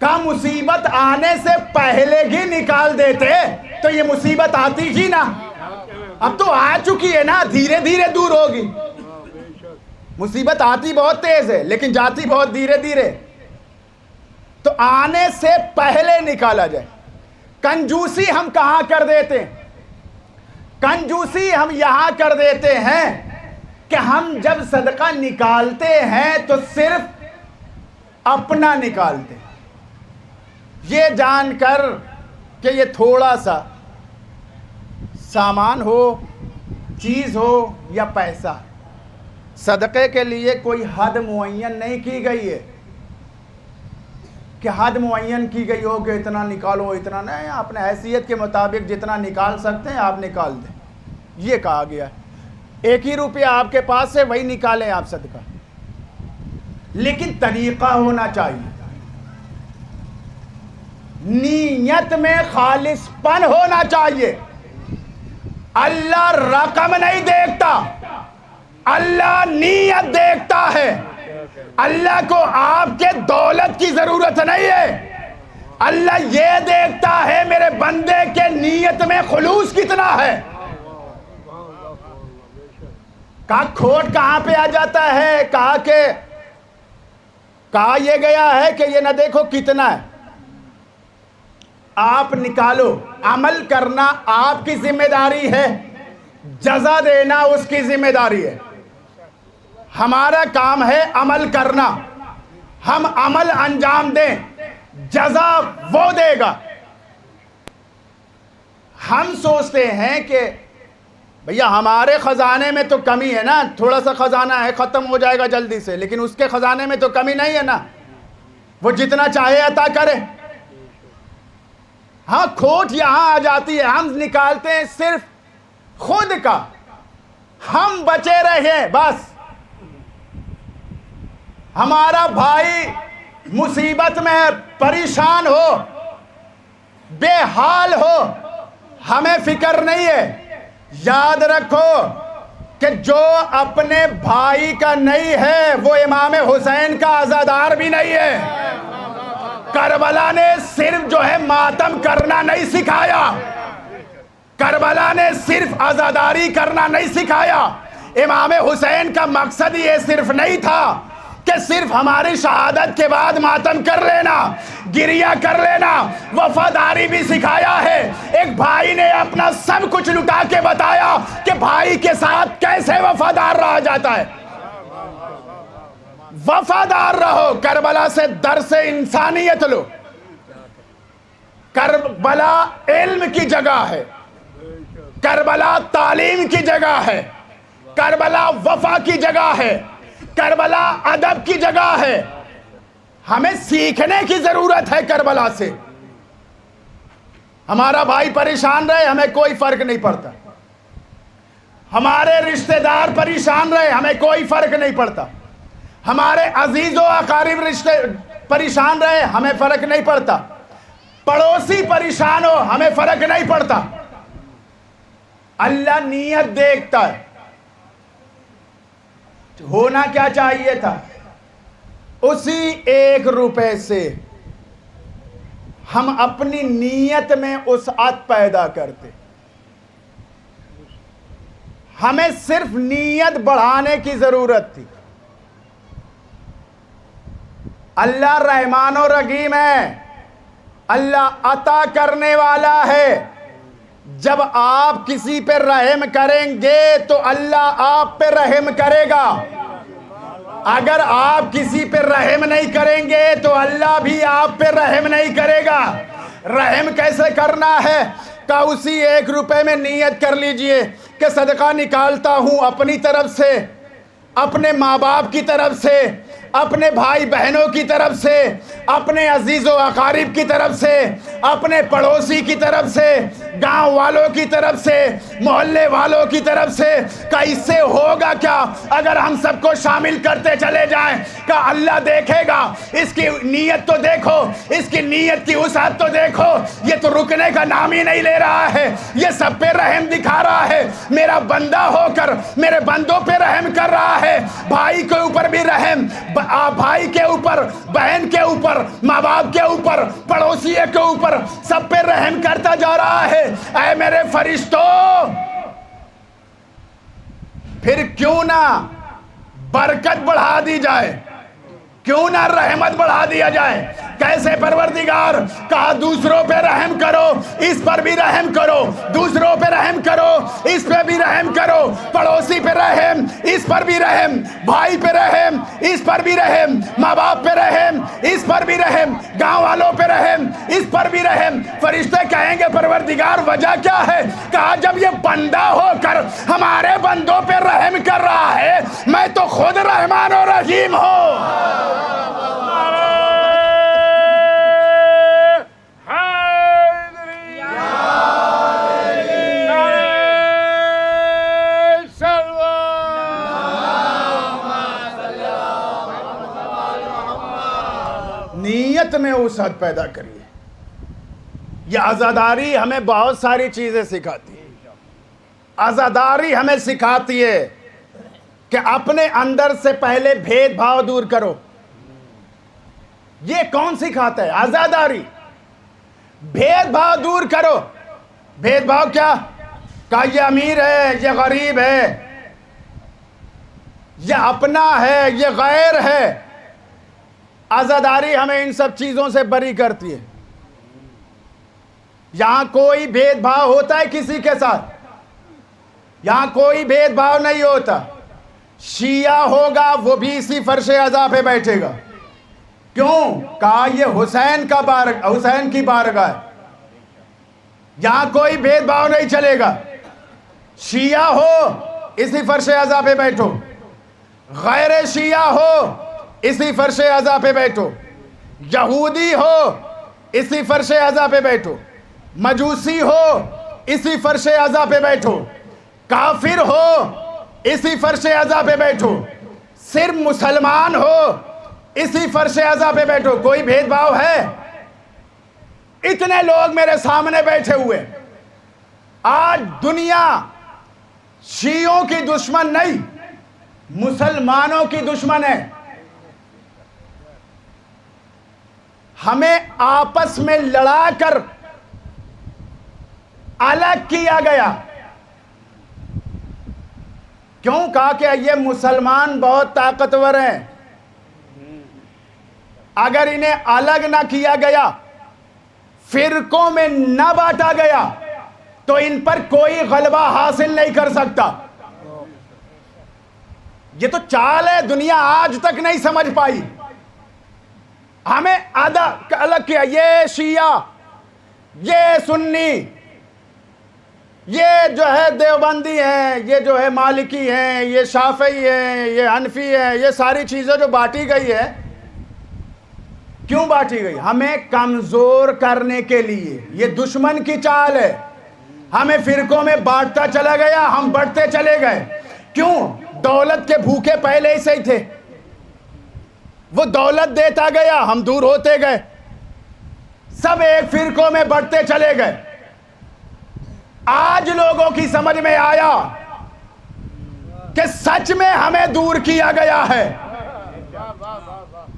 का मुसीबत आने से पहले ही निकाल देते तो ये मुसीबत आती ही ना। अब तो आ चुकी है ना, धीरे धीरे दूर होगी। मुसीबत आती बहुत तेज है लेकिन जाती बहुत धीरे धीरे। तो आने से पहले निकाला जाए। कंजूसी हम कहां कर देते? कंजूसी हम यहां कर देते हैं कि हम जब सदका निकालते हैं तो सिर्फ अपना निकालते हैं, ये जानकर कि ये थोड़ा सा सामान हो, चीज़ हो या पैसा, सदक़े के लिए कोई हद मुअय्यन नहीं की गई है कि हद मुअय्यन की गई हो कि इतना निकालो, इतना नहीं। अपने हैसियत के मुताबिक जितना निकाल सकते हैं आप निकाल दें, ये कहा गया है। 1 ही रुपया आपके पास से वही निकालें आप सदका, लेकिन तरीक़ा होना चाहिए, नीयत में खालिसपन होना चाहिए। अल्लाह रकम नहीं देखता, अल्लाह नीयत देखता है। अल्लाह को आपके दौलत की जरूरत नहीं है, अल्लाह ये देखता है मेरे बंदे के नीयत में खुलूस कितना है। कहा खोट कहां पे आ जाता है, कहा ये गया है कि ये ना देखो कितना है, आप निकालो। अमल करना आपकी जिम्मेदारी है, जजा देना उसकी जिम्मेदारी है। हमारा काम है अमल करना, हम अमल अंजाम दें, जजा वो देगा। हम सोचते हैं कि भैया हमारे खजाने में तो कमी है ना, थोड़ा सा खजाना है, खत्म हो जाएगा जल्दी से, लेकिन उसके खजाने में तो कमी नहीं है ना, वो जितना चाहे अता करे। हाँ, खोट यहां आ जाती है, हम निकालते हैं सिर्फ खुद का, हम बचे रहे बस। हमारा भाई मुसीबत में परेशान हो, बेहाल हो, हमें फिक्र नहीं है। याद रखो कि जो अपने भाई का नहीं है वो इमाम हुसैन का अज़ादार भी नहीं है। करबला ने सिर्फ जो है मातम करना नहीं सिखाया, करबला ने सिर्फ अज़ादारी करना नहीं सिखाया। इमाम हुसैन का मकसद ये सिर्फ नहीं था कि सिर्फ हमारी शहादत के बाद मातम कर लेना, गिरिया कर लेना, वफादारी भी सिखाया है। एक भाई ने अपना सब कुछ लुटा के बताया कि भाई के साथ कैसे वफादार रहा जाता है। वफादार रहो, करबला से दर्स इंसानियत लो। करबला इल्म की जगह है, करबला तालीम की जगह है, करबला वफा की जगह है, करबला अदब की जगह है। हमें सीखने की जरूरत है करबला से। हमारा भाई परेशान रहे हमें कोई फर्क नहीं पड़ता, हमारे रिश्तेदार परेशान रहे हमें कोई फर्क नहीं पड़ता, हमारे अजीजो अकारिब रिश्ते परेशान रहे हमें फर्क नहीं पड़ता, पड़ोसी परेशान हो हमें फर्क नहीं पड़ता। अल्लाह नीयत देखता है। होना क्या चाहिए था, उसी 1 रुपए से हम अपनी नीयत में वसअत पैदा करते। हमें सिर्फ नीयत बढ़ाने की जरूरत थी। अल्लाह रहमान और रहीम है, अल्लाह अता करने वाला है। जब आप किसी पे रहम करेंगे तो अल्लाह आप पे रहम करेगा। अगर आप किसी पे रहम नहीं करेंगे तो अल्लाह भी आप पे रहम नहीं करेगा। रहम कैसे करना है, का उसी 1 रुपए में नियत कर लीजिए कि सदका निकालता हूं अपनी तरफ से, अपने माँ बाप की तरफ से, अपने भाई बहनों की तरफ से, अपने अजीज़ो अकारिब की तरफ से, अपने पड़ोसी की तरफ से, गांव वालों की तरफ से, मोहल्ले वालों की तरफ से। का इससे होगा क्या अगर हम सबको शामिल करते चले जाएं? का अल्लाह देखेगा, इसकी नीयत तो देखो, इसकी नीयत की वसअत तो देखो। ये तो रुकने का नाम ही नहीं ले रहा है, ये सब पे रहम दिखा रहा है। मेरा बंदा होकर मेरे बंदों पे रहम कर रहा है। भाई के ऊपर भी रहम, भाई के ऊपर, बहन के ऊपर, माँ बाप के ऊपर, पड़ोसी के ऊपर, सब पे रहम करता जा रहा है। ऐ मेरे फरिश्तों, फिर क्यों ना बरकत बढ़ा दी जाए, क्यों ना रहमत बढ़ा दिया जाए। कैसे परवरदिगार? कहा दूसरों पे रहम करो, इस पर भी रहम करो, दूसरों पे रहम करो, इस पे भी रहम करो, पड़ोसी पे रहम, इस पर भी रहम, भाई पे रहम, इस पर भी रहम, माँ बाप पे रहम, इस पर भी रहम, गांव वालों पे रहम, इस पर भी रहम। फरिश्ते कहेंगे परवरदिगार वजह क्या है? कहा जब ये बंदा होकर हमारे बंदों पे रहम कर रहा है, मैं तो खुद रहमान और रहीम हूं। नीयत में वसअत पैदा करिए। यह आज़ादारी हमें बहुत सारी चीजें सिखाती है। आज़ादारी हमें सिखाती है कि अपने अंदर से पहले भेदभाव दूर करो। ये कौन सिखाता है? आज़ादारी। भेदभाव दूर करो। भेदभाव क्या? कहा ये अमीर है, ये गरीब है, ये अपना है, ये गैर है। आज़ादारी हमें इन सब चीजों से बरी करती है। यहां कोई भेदभाव होता है किसी के साथ? यहां कोई भेदभाव नहीं होता। शिया होगा वो भी इसी फर्शे अज़ा पे बैठेगा। क्यों? कहा ये हुसैन की बारगाह है, यहां कोई भेदभाव नहीं चलेगा। शिया हो इसी फर्शे अज़ा पे बैठो, गैर शिया हो इसी फर्शे अज़ा पे बैठो, यहूदी हो इसी फर्शे अज़ा पे बैठो, मजूसी हो इसी फर्शे अज़ा पे बैठो, काफिर हो इसी फर्शे अज़ा पे बैठो, सिर्फ मुसलमान हो इसी फर्शे अज़ा पे बैठो। कोई भेदभाव है? इतने लोग मेरे सामने बैठे हुए। आज दुनिया शियों की दुश्मन नहीं, मुसलमानों की दुश्मन है। हमें आपस में लड़ाकर अलग किया गया। क्यों? कहा कि ये मुसलमान बहुत ताकतवर हैं, अगर इन्हें अलग ना किया गया, फिरकों में ना बांटा गया, तो इन पर कोई गलबा हासिल नहीं कर सकता। ये तो चाल है, दुनिया आज तक नहीं समझ पाई। हमें अलग किया, ये शिया, ये सुन्नी, ये जो है देवबंदी हैं, ये जो है मालिकी हैं, ये शाफई हैं, ये हनफी हैं। ये सारी चीजें जो बांटी गई है, क्यों बांटी गई? हमें कमजोर करने के लिए। ये दुश्मन की चाल है। हमें फिरकों में बांटता चला गया, हम बढ़ते चले गए। क्यों? दौलत के भूखे पहले से ही थे, वो दौलत देता गया, हम दूर होते गए, सब एक फिरकों में बढ़ते चले गए। आज लोगों की समझ में आया कि सच में हमें दूर किया गया है।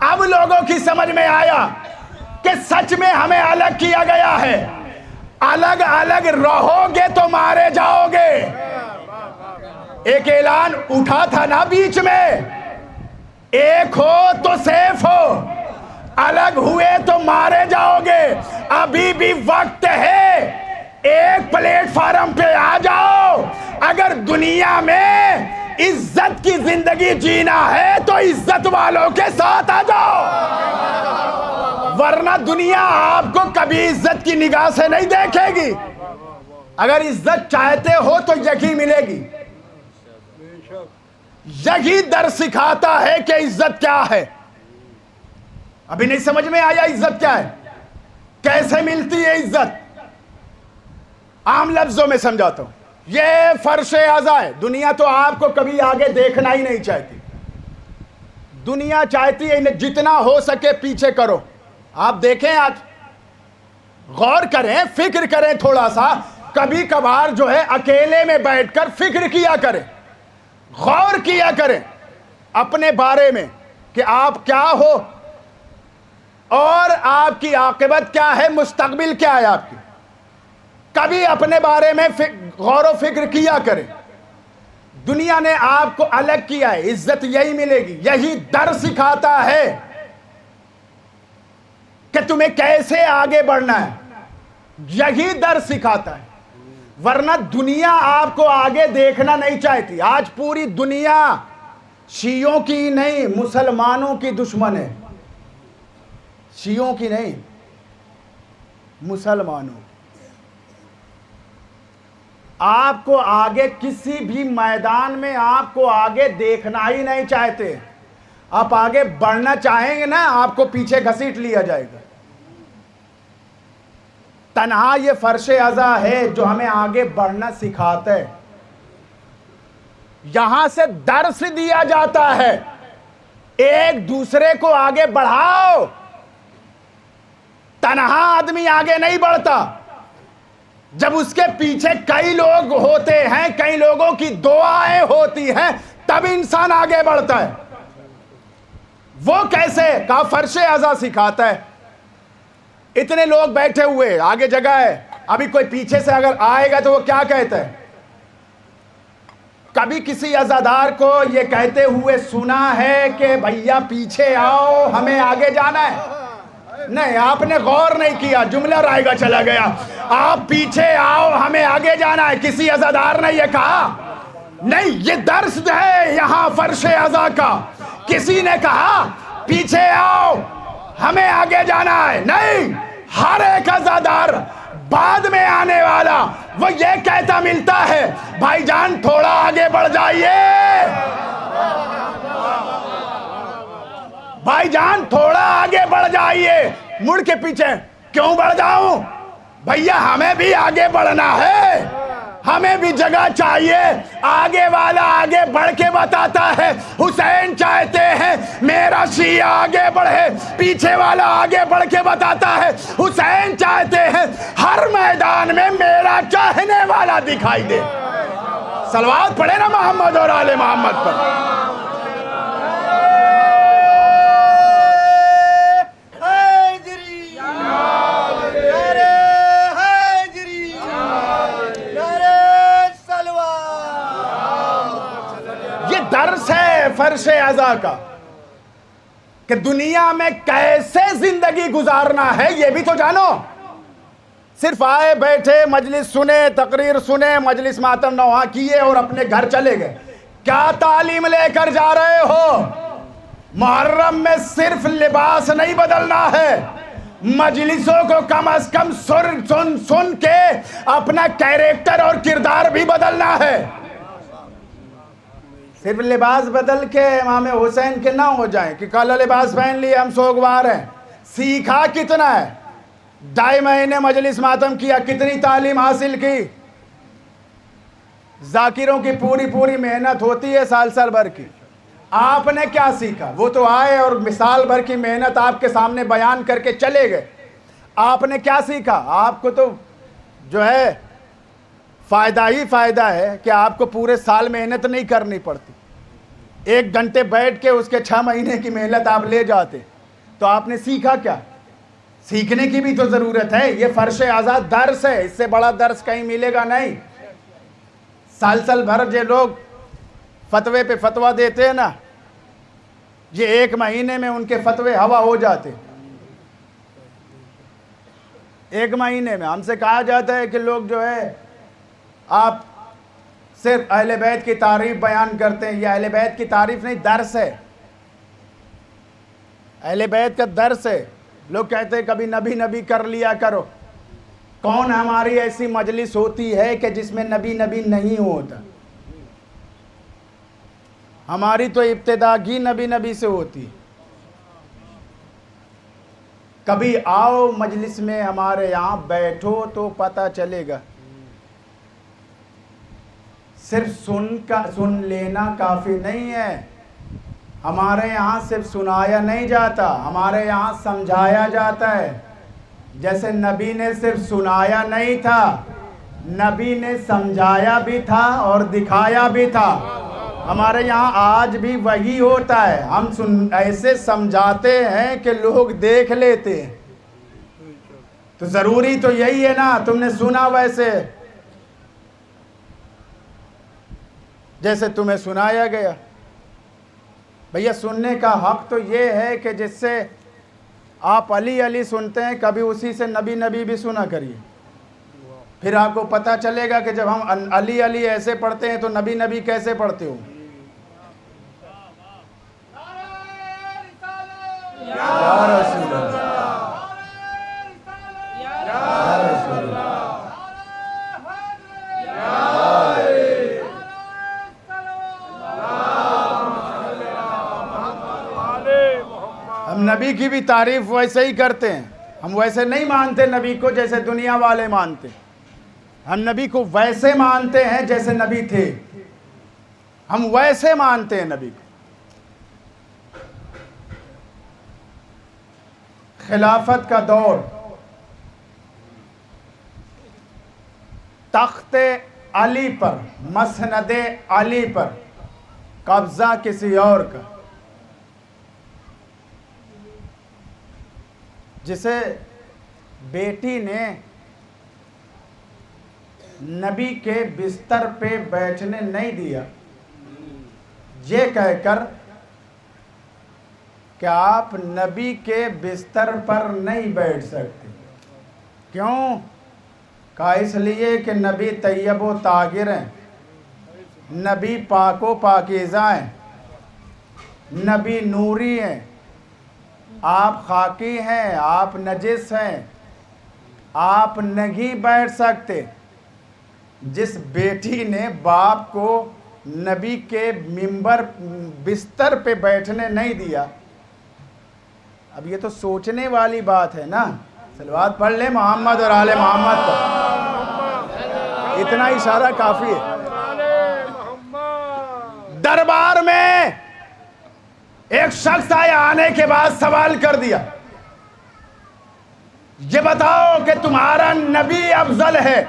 अब लोगों की समझ में आया कि सच में हमें अलग किया गया है। अलग अलग रहोगे तो मारे जाओगे। एक ऐलान उठा था ना बीच में, एक हो तो सेफ हो, अलग हुए तो मारे जाओगे। अभी भी वक्त है, एक प्लेटफार्म पे आ जाओ। अगर दुनिया में इज्जत की जिंदगी जीना है तो इज्जत वालों के साथ आ जाओ, वरना दुनिया आपको कभी इज्जत की निगाह से नहीं देखेगी। अगर इज्जत चाहते हो तो यही मिलेगी। यही दर सिखाता है कि इज्जत क्या है। अभी नहीं समझ में आया इज्जत क्या है, कैसे मिलती है इज्जत? आम लफ्जों में समझाता हूं। ये फर्शे अज़ा है। दुनिया तो आपको कभी आगे देखना ही नहीं चाहती। दुनिया चाहती है इन्हें जितना हो सके पीछे करो। आप देखें, आज गौर करें, फिक्र करें थोड़ा सा। कभी कभार जो है अकेले में बैठकर फिक्र किया करें, गौर किया करें अपने बारे में कि आप क्या हो और आपकी आकिबत क्या है, मुस्तकबिल क्या है आपकी। कभी अपने बारे में गौर व फिक्र किया करें। दुनिया ने आपको अलग किया है, इज्जत यही मिलेगी। यही दर सिखाता है कि तुम्हें कैसे आगे बढ़ना है, यही दर सिखाता है। वरना दुनिया आपको आगे देखना नहीं चाहती। आज पूरी दुनिया शियों की नहीं, मुसलमानों की दुश्मन है। शियों की नहीं, मुसलमानों की। आपको आगे किसी भी मैदान में आपको आगे देखना ही नहीं चाहते। आप आगे बढ़ना चाहेंगे ना, आपको पीछे घसीट लिया जाएगा। तन्हा ये फर्शे अज़ा है जो हमें आगे बढ़ना सिखाता है। यहां से दर्स दिया जाता है, एक दूसरे को आगे बढ़ाओ। तन्हा आदमी आगे नहीं बढ़ता। जब उसके पीछे कई लोग होते हैं, कई लोगों की दुआएं होती हैं, तब इंसान आगे बढ़ता है। वो कैसे? कहा फर्शे अज़ा सिखाता है। इतने लोग बैठे हुए, आगे जगह है, अभी कोई पीछे से अगर आएगा तो वो क्या कहता है? कभी किसी अज़ादार को ये कहते हुए सुना है कि भैया पीछे आओ, हमें आगे जाना है? नहीं, आपने गौर नहीं किया, जुमला रायगा चला गया। आप पीछे आओ, हमें आगे जाना है, किसी अज़ादार ने ये कहा? नहीं, ये दर्स है यहां फर्शे अज़ा का। किसी ने कहा पीछे आओ, हमें आगे जाना है? नहीं, हर एक अज़ादार बाद में आने वाला वो ये कहता मिलता है, भाईजान थोड़ा आगे बढ़ जाइए, भाईजान थोड़ा आगे बढ़ जाइए। मुड़ के पीछे क्यों बढ़ जाऊं भैया, हमें भी आगे बढ़ना है, हमें भी जगह चाहिए। आगे वाला आगे बढ़ के बताता है, हुसैन चाहते हैं मेरा शिया आगे बढ़े। पीछे वाला आगे बढ़ के बताता है, हुसैन चाहते हैं हर मैदान में मेरा चाहने वाला दिखाई दे। सलवात पढ़े ना मोहम्मद और आले मोहम्मद पर। दर्स है फर्शे अज़ा का कि दुनिया में कैसे जिंदगी गुजारना है, ये भी तो जानो। सिर्फ आए बैठे मजलिस सुने, तकरीर सुने, मजलिस मातम नौहा किए और अपने घर चले गए। क्या तालीम लेकर जा रहे हो? मुहर्रम में सिर्फ लिबास नहीं बदलना है, मजलिसों को कम से कम सुन के अपना कैरेक्टर और किरदार भी बदलना है। सिर्फ लिबास बदल के इमाम हुसैन के ना हो जाए कि काला लिबास पहन लिए हम सोगवार हैं। सीखा कितना है? 2.5 महीने मजलिस मातम किया, कितनी तालीम हासिल की? जाकिरों की पूरी मेहनत होती है साल भर की। आपने क्या सीखा? वो तो आए और मिसाल भर की मेहनत आपके सामने बयान करके चले गए। आपने क्या सीखा? आपको तो जो है फ़ायदा ही फ़ायदा है कि आपको पूरे साल मेहनत नहीं करनी पड़ती। 1 घंटे बैठ के उसके 6 महीने की मेहनत आप ले जाते। तो आपने सीखा क्या? सीखने की भी तो ज़रूरत है। ये फर्शे अज़ा दर्स है, इससे बड़ा दर्स कहीं मिलेगा नहीं। साल भर जो लोग फतवे पे फतवा देते हैं ना, ये 1 महीने में उनके फतवे हवा हो जाते। 1 महीने में हमसे कहा जाता है कि लोग जो है आप सिर्फ अहले बैत की तारीफ बयान करते हैं। यह अहले बैत की तारीफ नहीं, दर्स है। अहले बैत का दर्स है। लोग कहते हैं कभी नबी कर लिया करो। कौन हमारी ऐसी मजलिस होती है कि जिसमें नबी नहीं होता? हमारी तो इब्तिदागी नबी से होती है। कभी आओ मजलिस में हमारे यहाँ बैठो तो पता चलेगा। सिर्फ सुन लेना काफ़ी नहीं है। हमारे यहाँ सिर्फ सुनाया नहीं जाता, हमारे यहाँ समझाया जाता है। जैसे नबी ने सिर्फ सुनाया नहीं था, नबी ने समझाया भी था और दिखाया भी था। हमारे यहाँ आज भी वही होता है। हम ऐसे समझाते हैं कि लोग देख लेते हैं। तो ज़रूरी तो यही है ना, तुमने सुना वैसे जैसे तुम्हें सुनाया गया। भैया सुनने का हक तो ये है कि जिससे आप अली अली सुनते हैं, कभी उसी से नबी नबी भी सुना करिए, फिर आपको पता चलेगा कि जब हम अली अली ऐसे पढ़ते हैं तो नबी नबी कैसे पढ़ते हो। या रसूल अल्लाह, या रसूल अल्लाह। हम नबी की भी तारीफ वैसे ही करते हैं, हम वैसे नहीं मानते नबी को जैसे दुनिया वाले मानते, हम नबी को वैसे मानते हैं जैसे नबी थे, हम वैसे मानते हैं नबी को। खिलाफत का दौर, तख्ते अली पर, मसनदे अली पर कब्जा किसी और का, जिसे बेटी ने नबी के बिस्तर पे बैठने नहीं दिया, ये कहकर कि आप नबी के बिस्तर पर नहीं बैठ सकते। क्यों? कहा इसलिए कि नबी तैयब व तागिर हैं, नबी पाको पाकीज़ा हैं, नबी नूरी हैं, आप खाकी हैं, आप नजिस हैं, आप नहीं बैठ सकते। जिस बेटी ने बाप को नबी के मिंबर बिस्तर पे बैठने नहीं दिया, अब ये तो सोचने वाली बात है ना। सलवात पढ़ ले मोहम्मद और आले मोहम्मद पर, इतना इशारा काफी है। दरबार में एक शख्स आया, आने के बाद सवाल कर दिया, ये बताओ कि तुम्हारा नबी अफजल है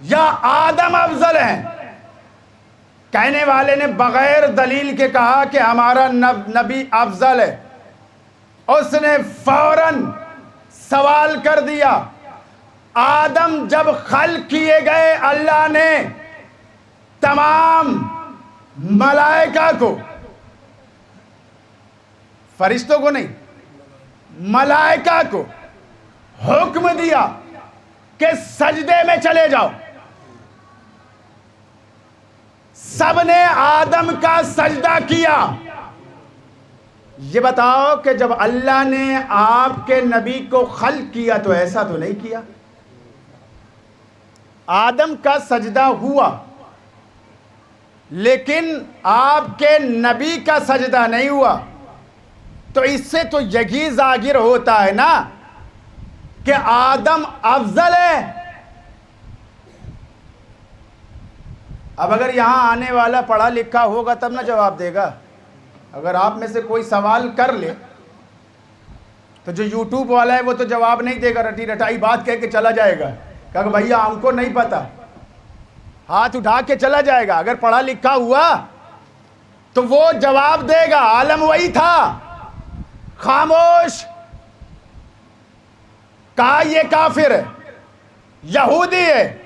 या आदम अफजल है? कहने वाले ने बगैर दलील के कहा कि हमारा नबी अफजल है। उसने फौरन सवाल कर दिया, आदम जब खल्क किए गए अल्लाह ने तमाम मलाइका को, फरिश्तों को नहीं, मलाइका को हुक्म दिया कि सजदे में चले जाओ। सबने आदम का सजदा किया। ये बताओ कि जब अल्लाह ने आपके नबी को खल्क किया तो ऐसा तो नहीं किया। आदम का सजदा हुआ, लेकिन आपके नबी का सजदा नहीं हुआ। तो इससे तो यही जाहिर होता है ना कि आदम अफजल है। अब अगर यहां आने वाला पढ़ा लिखा होगा तब ना जवाब देगा। अगर आप में से कोई सवाल कर ले तो जो यूट्यूब वाला है वो तो जवाब नहीं देगा, रटी रटाई बात कह के चला जाएगा, कहा भैया हमको नहीं पता, हाथ उठा के चला जाएगा। अगर पढ़ा लिखा हुआ तो वो जवाब देगा। आलम वही था, खामोश, कहा ये काफिर है, यहूदी है,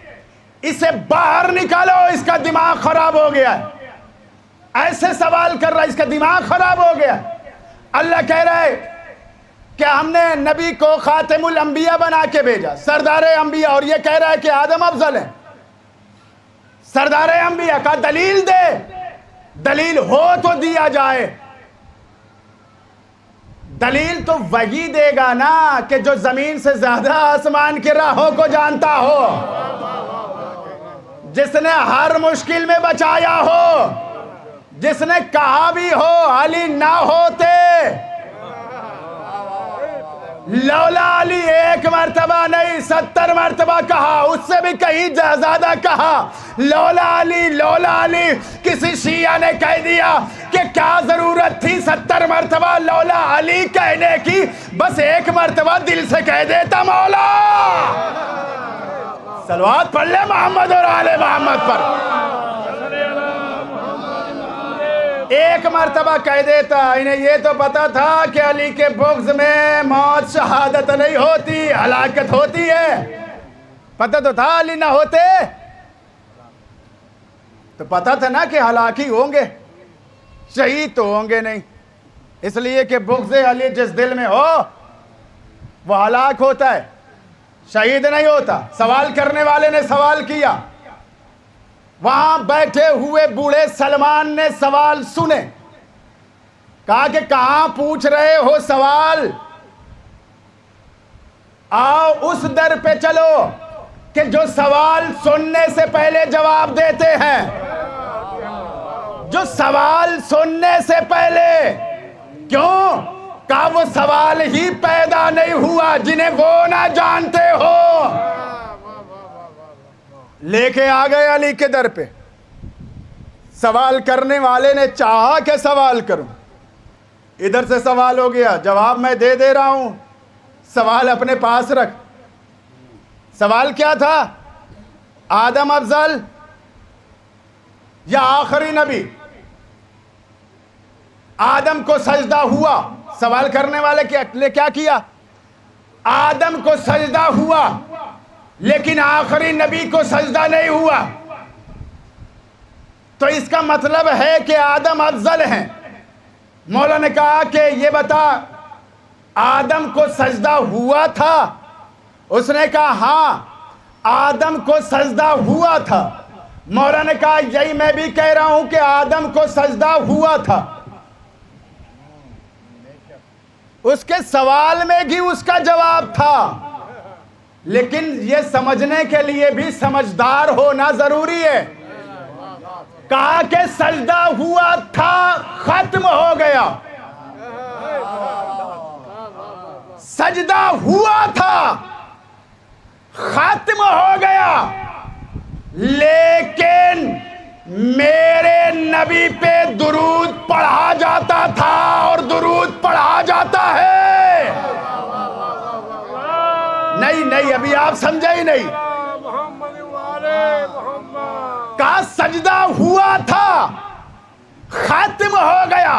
इसे बाहर निकालो, इसका दिमाग खराब हो गया है। ऐसे सवाल कर रहा है, इसका दिमाग खराब हो गया। अल्लाह कह रहा है कि हमने नबी को खातिमुल अंबिया बना के भेजा, सरदार अंबिया, और ये कह रहा है कि आदम अफजल है, सरदार अंबिया। का दलील दे, दलील हो तो दिया जाए। दलील तो वही देगा ना कि जो जमीन से ज्यादा आसमान की राहों को जानता हो, जिसने हर मुश्किल में बचाया हो, जिसने कहा भी हो अली ना होते, लौला अली एक मर्तबा नहीं 70 मर्तबा कहा, उससे भी कहीं ज्यादा कहा लौला अली। किसी शिया ने कह दिया कि क्या जरूरत थी 70 मर्तबा लौला अली कहने की, बस एक मर्तबा दिल से कह देता मौला। सलवात पढ़ ले मोहम्मद और आले मोहम्मद पर। एक मर्तबा कह देता। इन्हें ये तो पता था कि अली के बुग़्ज़ में मौत शहादत नहीं होती, हलाकत होती है। पता तो था अली ना होते तो पता था ना कि हलाकी होंगे, शहीद तो होंगे नहीं। इसलिए कि बुग़्ज़ अली जिस दिल में हो वो हलाक होता है, शहीद नहीं होता। सवाल करने वाले ने सवाल किया, वहां बैठे हुए बूढ़े सलमान ने सवाल सुने, कहा कि कहां पूछ रहे हो सवाल, आओ उस दर पे चलो कि जो सवाल सुनने से पहले जवाब देते हैं, जो सवाल सुनने से पहले। क्यों? का वो सवाल ही पैदा नहीं हुआ जिन्हें वो ना जानते हो। लेके आ गए अली के दर पे। सवाल करने वाले ने चाहा कि सवाल करूं, इधर से सवाल हो गया, जवाब मैं दे रहा हूं, सवाल अपने पास रख। सवाल क्या था? आदम अफजल या आखिरी नबी? आदम को सजदा हुआ, सवाल करने वाले ने क्या किया? आदम को सजदा हुआ, लेकिन आखिरी नबी को सजदा नहीं हुआ। तो इसका मतलब है कि आदम अफजल हैं। मौला ने कहा कि ये बता, आदम को सजदा हुआ था? उसने कहा हाँ, आदम को सजदा हुआ था। मौला ने कहा यही मैं भी कह रहा हूं कि आदम को सजदा हुआ था। उसके सवाल में भी उसका जवाब था, लेकिन यह समझने के लिए भी समझदार होना जरूरी है। कहा कि सजदा हुआ था, खत्म हो गया। सजदा हुआ था, खत्म हो गया, लेकिन मेरे नबी पे दुरूद पढ़ा जाता था और दुरूद पढ़ा जाता है। नहीं, अभी आप समझे ही नहीं। का सजदा हुआ था, खत्म हो गया,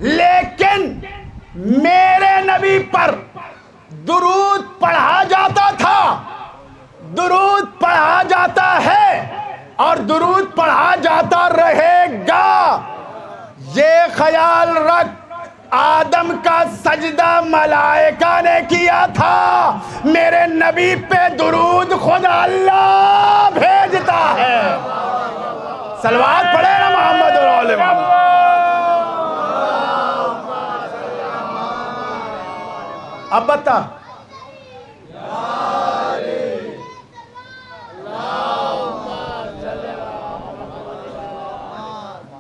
लेकिन मेरे नबी पर दुरूद पढ़ा जाता था, दुरूद पढ़ा जाता है और दुरूद पढ़ा जाता रहेगा। ये ख्याल रख, आदम का सजदा मलाइका ने किया था, मेरे नबी पे दुरूद खुद अल्लाह भेजता है। सलवात पढ़े ना मोहम्मद और आले मोहम्मद। अब बता,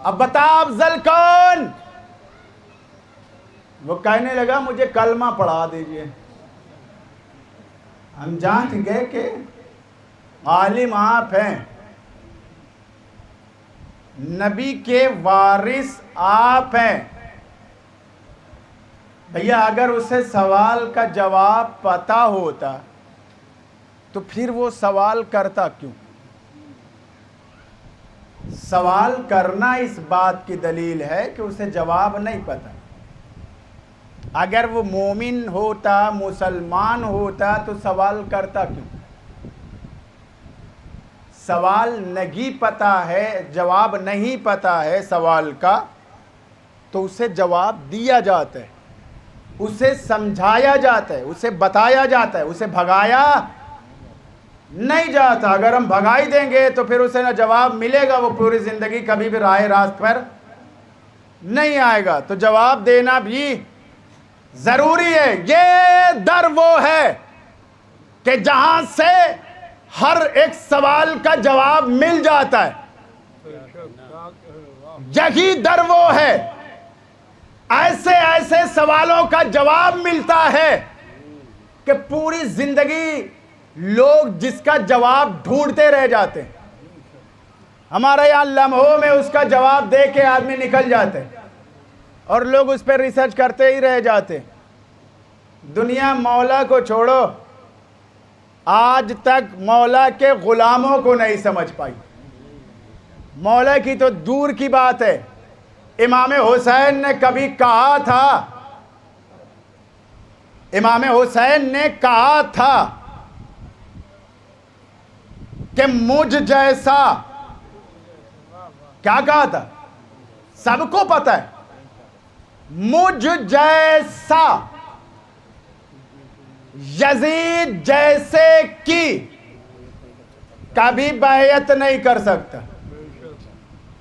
अब बता अफजल कौन? वो कहने लगा मुझे कलमा पढ़ा दीजिए। हम जान गए कि आलिम आप हैं, नबी के वारिस आप हैं। भैया अगर उसे सवाल का जवाब पता होता तो फिर वो सवाल करता क्यों? सवाल करना इस बात की दलील है कि उसे जवाब नहीं पता। अगर वो मोमिन होता, मुसलमान होता तो सवाल करता क्यों? सवाल नहीं पता है, जवाब नहीं पता है सवाल का, तो उसे जवाब दिया जाता है, उसे समझाया जाता है, उसे बताया जाता है, उसे भगाया नहीं जाता। अगर हम भगाई देंगे तो फिर उसे ना जवाब मिलेगा, वो पूरी जिंदगी कभी भी राह रास्त पर नहीं आएगा। तो जवाब देना भी जरूरी है। ये दर वो है कि जहां से हर एक सवाल का जवाब मिल जाता है। यही दर वो है, ऐसे ऐसे सवालों का जवाब मिलता है कि पूरी जिंदगी लोग जिसका जवाब ढूंढते रह जाते हैं। हमारे यहां लम्हों में उसका जवाब दे के आदमी निकल जाते हैं और लोग उस पर रिसर्च करते ही रह जाते। दुनिया मौला को छोड़ो, आज तक मौला के गुलामों को नहीं समझ पाई। मौला की तो दूर की बात है। इमाम हुसैन ने कभी कहा था, इमाम हुसैन ने कहा था कि मुझ जैसा, क्या कहा था? सबको पता है, मुझ जैसा यजीद जैसे की कभी बैयत नहीं कर सकता।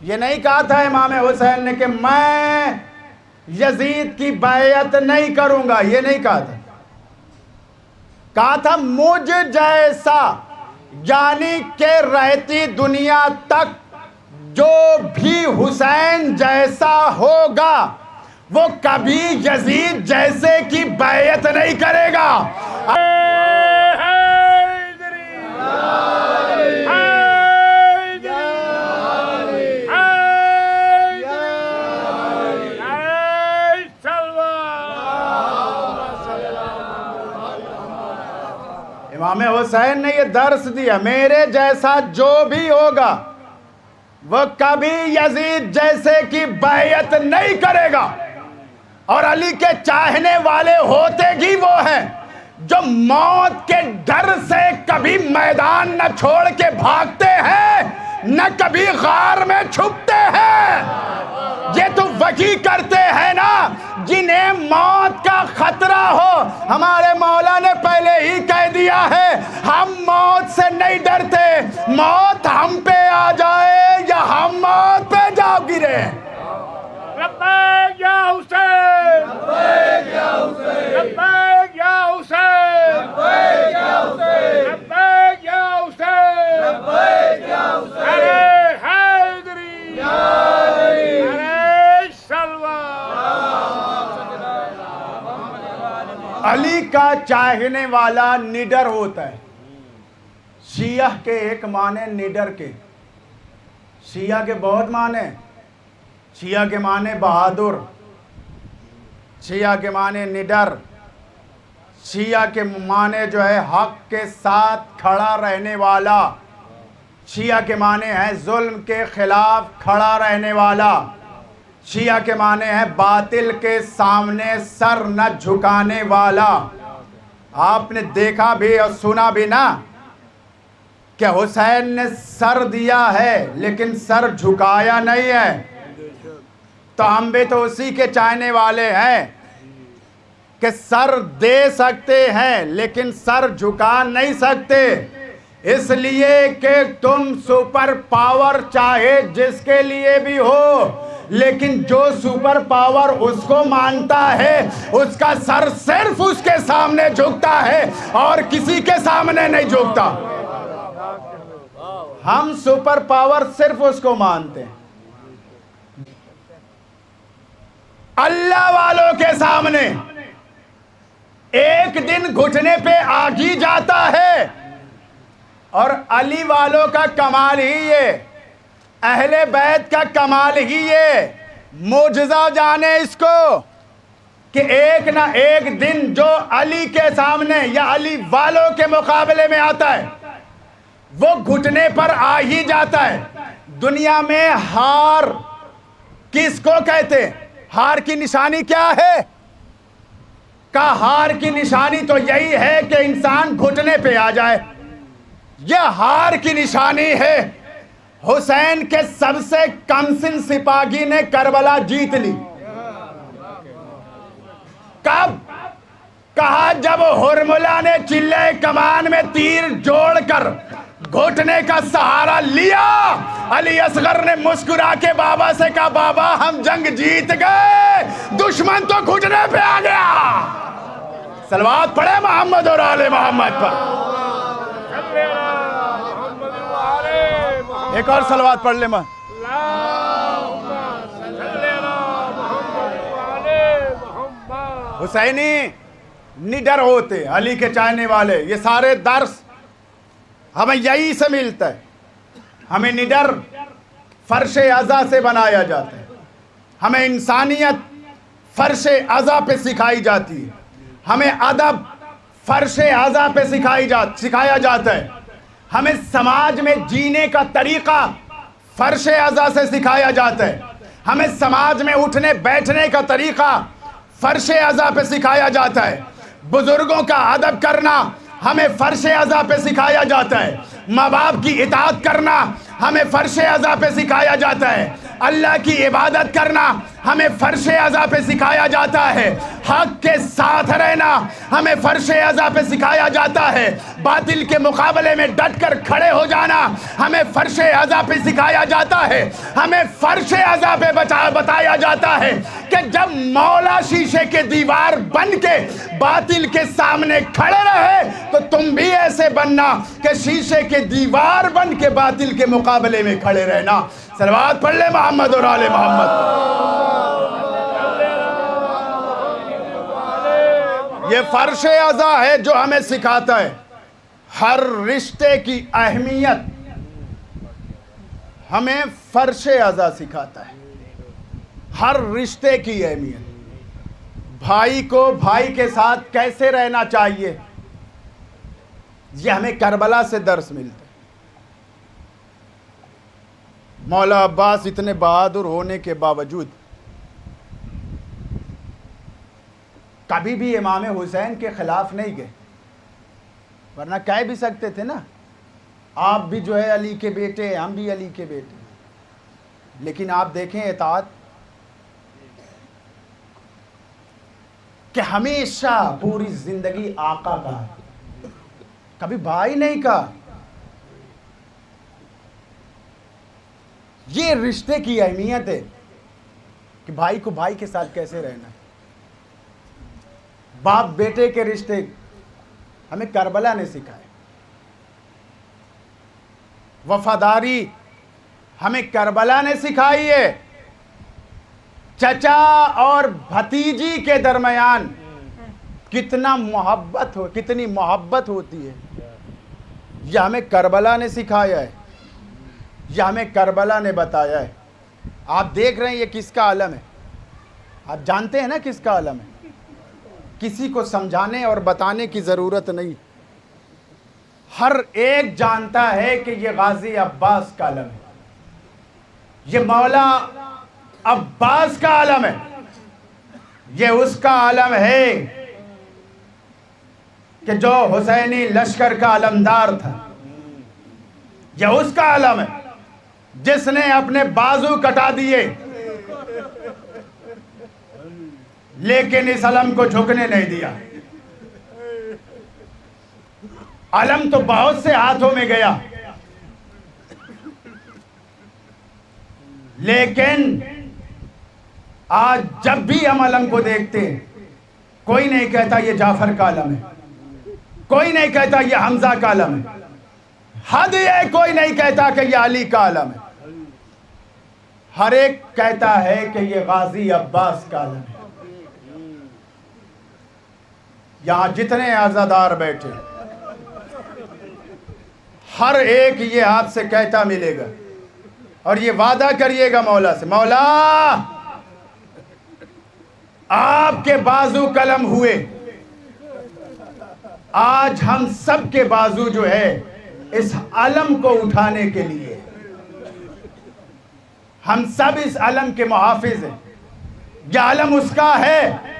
ये नहीं कहा था इमाम हुसैन ने कि मैं यजीद की बैयत नहीं करूंगा, ये नहीं कहा था। कहा था मुझ जैसा, यानी के रहती दुनिया तक जो भी हुसैन जैसा होगा वो कभी यजीद जैसे की बैयत नहीं करेगा। इमाम हुसैन ने ये दर्स दिया, मेरे जैसा जो भी होगा वो कभी यजीद जैसे की बैयत नहीं करेगा। और अली के चाहने वाले होते ही वो हैं जो मौत के डर से कभी मैदान न छोड़ के भागते हैं, न कभी गार में छुपते हैं। ये तो वही करते हैं ना जिन्हें मौत का खतरा हो। हमारे मौला ने पहले ही कह दिया है, हम मौत से नहीं डरते, मौत हम पे आ जाए या हम मौत पे जा गिरे। लब्बैक या हुसैन, लब्बैक या हुसैन, लब्बैक या हुसैन, लब्बैक या हुसैन, लब्बैक या हुसैन, लब्बैक या हुसैन। अरे हैदरी, अरे सलवा। अली का चाहने वाला निडर होता है। शिया के एक माने निडर के, शिया के बहुत माने। शिया के माने बहादुर, शिया के माने निडर, शिया के माने जो है हक के साथ खड़ा रहने वाला, शिया के माने है जुल्म के खिलाफ खड़ा रहने वाला, शिया के माने है बातिल के सामने सर न झुकाने वाला। आपने देखा भी और सुना भी ना कि हुसैन ने सर दिया है लेकिन सर झुकाया नहीं है। तो हम भी तो उसी के चाहने वाले हैं कि सर दे सकते हैं लेकिन सर झुका नहीं सकते, इसलिए कि तुम सुपर पावर चाहे जिसके लिए भी हो, लेकिन जो सुपर पावर उसको मानता है उसका सर सिर्फ उसके सामने झुकता है और किसी के सामने नहीं झुकता। हम सुपर पावर सिर्फ उसको मानते हैं। अल्लाह वालों के सामने एक दिन घुटने पे आ ही जाता है। और अली वालों का कमाल ही ये, अहले बैत का कमाल ही ये, मुजज़ा जाने इसको कि एक ना एक दिन जो अली के सामने या अली वालों के मुकाबले में आता है वो घुटने पर आ ही जाता है। दुनिया में हार किसको कहते हैं? हार की निशानी क्या है? का हार की निशानी तो यही है कि इंसान घुटने पे आ जाए। यह हार की निशानी है। हुसैन के सबसे कमसिन सिपाही ने करबला जीत ली। कब? कहा जब हुरमुला ने चिल्ले कमान में तीर जोड़कर घुटने का सहारा लिया। अली असगर ने मुस्कुरा के बाबा से कहा, बाबा हम जंग जीत गए, दुश्मन तो घुटने पे आ गया। सलवात पढ़े मोहम्मद और आले मोहम्मद पर। एक और सलवात पढ़ ले मां। हुसैनी निडर होते, अली के चाहने वाले। ये सारे दर्स हमें यही से मिलता है। हमें निडर फर्श अज़ा से बनाया जाता है। हमें इंसानियत फर्श अज़ा पे सिखाई जाती है। हमें अदब फर्श अज़ा पे सिखाया जाता है। हमें समाज में जीने का तरीक़ा फर्श अज़ा से सिखाया जाता है। हमें समाज में उठने बैठने का तरीक़ा फर्श अज़ा पे सिखाया जाता है। बुज़ुर्गों का अदब करना हमें फर्श अज़ा पे सिखाया जाता है। माँ बाप की इताअत करना हमें फर्श अज़ा पे सिखाया जाता है। अल्लाह की इबादत करना हमें फर्श अज़ा पे सिखाया जाता है। हक के साथ रहना हमें फर्श अज़ा पे सिखाया जाता है। बातिल के मुकाबले में डट कर खड़े हो जाना हमें फर्श अज़ा पे सिखाया जाता है। हमें फर्श अज़ा पे बताया जाता है कि जब मौला शीशे के दीवार बन के बातिल के सामने खड़े रहे तो तुम भी ऐसे बनना कि शीशे के दीवार बन के बातिल के मुकाबले में खड़े रहना। सलवात पढ़ ले मोहम्मद और आले मोहम्मद। ये फर्श अज़ा है जो हमें सिखाता है हर रिश्ते की अहमियत। हमें फर्श अज़ा सिखाता है हर रिश्ते की अहमियत। भाई को भाई के साथ कैसे रहना चाहिए ये हमें करबला से दर्स मिलता है। मौला अब्बास इतने बहादुर होने के बावजूद कभी भी इमाम हुसैन के खिलाफ नहीं गए, वरना कह भी सकते थे ना आप भी जो है अली के बेटे, हम भी अली के बेटे। लेकिन आप देखें इताअत कि हमेशा पूरी जिंदगी आका का, कभी भाई नहीं कहा। ये रिश्ते की अहमियत है कि भाई को भाई के साथ कैसे रहना है। बाप बेटे के रिश्ते हमें करबला ने सिखाए। वफादारी हमें करबला ने सिखाई है। चचा और भतीजी के दरमियान कितना मोहब्बत हो, कितनी मोहब्बत होती है, यह हमें करबला ने सिखाया है, यह हमें करबला ने बताया है। आप देख रहे हैं ये किसका आलम है, आप जानते हैं ना किसका आलम है। किसी को समझाने और बताने की ज़रूरत नहीं, हर एक जानता है कि ये गाजी अब्बास का आलम है, ये मौला अब्बास का आलम है, ये उसका आलम है कि जो हुसैनी लश्कर का आलमदार था। यह उसका आलम है जिसने अपने बाजू कटा दिए लेकिन इस अलम को झुकने नहीं दिया। अलम तो बहुत से हाथों में गया, लेकिन आज जब भी हम अलम को देखते हैं कोई नहीं कहता ये जाफर का अलम है, कोई नहीं कहता ये हमजा का अलम है, हद ये कोई नहीं कहता कि ये अली का अलम है। हर एक कहता है कि ये गाजी अब्बास का अलम है। यहां जितने आज़ादार बैठे हर एक ये आपसे कहता मिलेगा और ये वादा करिएगा मौला से, मौला आपके बाजू कलम हुए, आज हम सब के बाजू जो है इस अलम को उठाने के लिए, हम सब इस अलम के मुहाफिज हैं। यह अलम उसका है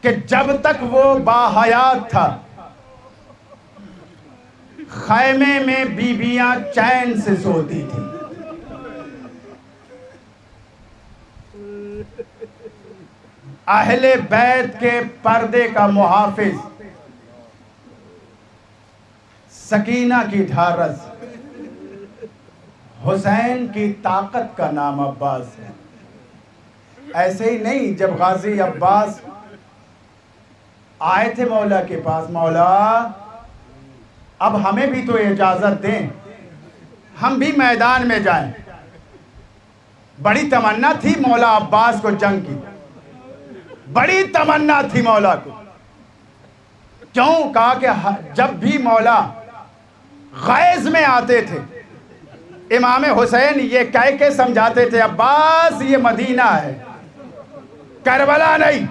कि जब तक वो बाहयात था खैमे में बीबियां चैन से सोती थी। अहले बैत के पर्दे का मुहाफिज, सकीना की ढारस, हुसैन की ताकत का नाम अब्बास है। ऐसे ही नहीं, जब गाजी अब्बास आए थे मौला के पास, मौला अब हमें भी तो इजाजत दें, हम भी मैदान में जाएं। बड़ी तमन्ना थी मौला अब्बास को जंग की, बड़ी तमन्ना थी मौला को। क्यों? कहा कि जब भी मौला गैज़ में आते थे इमाम हुसैन ये कह के समझाते थे, अब्बास ये मदीना है, करबला नहीं।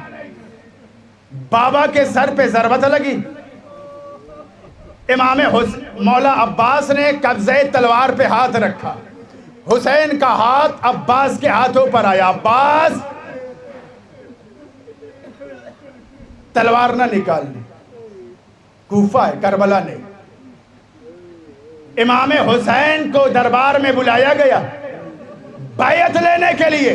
बाबा के सर पे ज़रबत लगी, इमाम मौला अब्बास ने कब्ज़े तलवार पे हाथ रखा, हुसैन का हाथ अब्बास के हाथों पर आया। अब्बास तलवार ना निकालनी, कूफा है, करबला नहीं। इमाम हुसैन को दरबार में बुलाया गया, बैयत लेने के लिए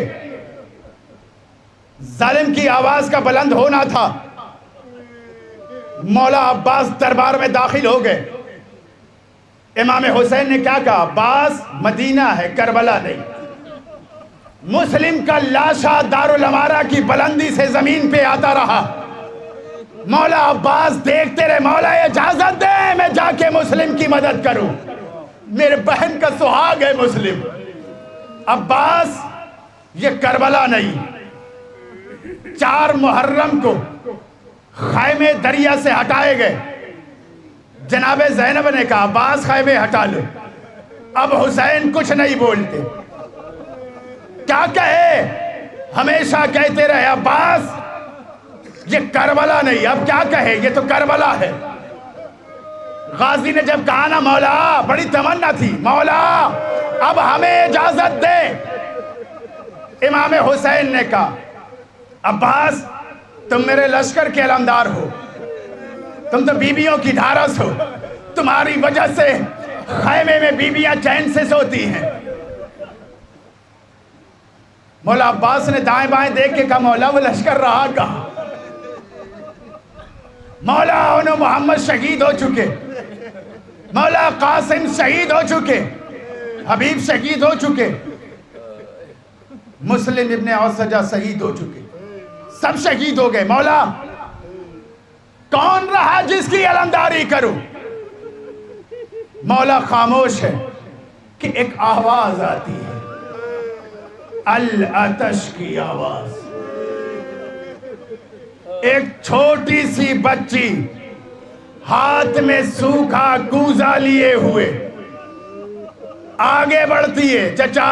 जालिम की आवाज का बुलंद होना था। मौला अब्बास दरबार में दाखिल हो गए। इमाम हुसैन ने क्या कहा, अब्बास मदीना है, करबला नहीं। मुस्लिम का लाशा दारुल अमारा की बुलंदी से जमीन पे आता रहा। मौला अब्बास देखते रहे, मौला इजाजत दे मैं जाके मुस्लिम की मदद करूं, मेरे बहन का सुहाग है मुस्लिम। अब्बास ये करबला नहीं। 4 मुहर्रम को खैमे दरिया से हटाए गए। जनाबे ज़ैनब ने कहा अब्बास खैमे हटा लो। अब हुसैन कुछ नहीं बोलते। क्या कहे, हमेशा कहते रहे अब्बास ये करबला नहीं। अब क्या कहे, ये तो करबला है। गाजी ने जब कहा ना मौला, बड़ी तमन्ना थी, मौला अब हमें इजाजत दे। इमाम हुसैन ने कहा अब्बास तुम मेरे लश्कर के अलमदार हो, तुम तो बीबियों की ढारस हो, तुम्हारी वजह से खैमे में बीबियां चैन से सोती हैं। मौला अब्बास ने दाएं बाएं देख के कहा मौला वो लश्कर रहा कहां? मौला उन्हें मोहम्मद शहीद हो चुके, मौला कासिम शहीद हो चुके, हबीब शहीद हो चुके, मुस्लिम इब्ने औसजा शहीद हो चुके, सब शहीद हो गए। मौला कौन रहा जिसकी अलमदारी करूं? मौला खामोश है कि एक आवाज आती है, अल आतश की आवाज। एक छोटी सी बच्ची हाथ में सूखा कूजा लिए हुए आगे बढ़ती है, चचा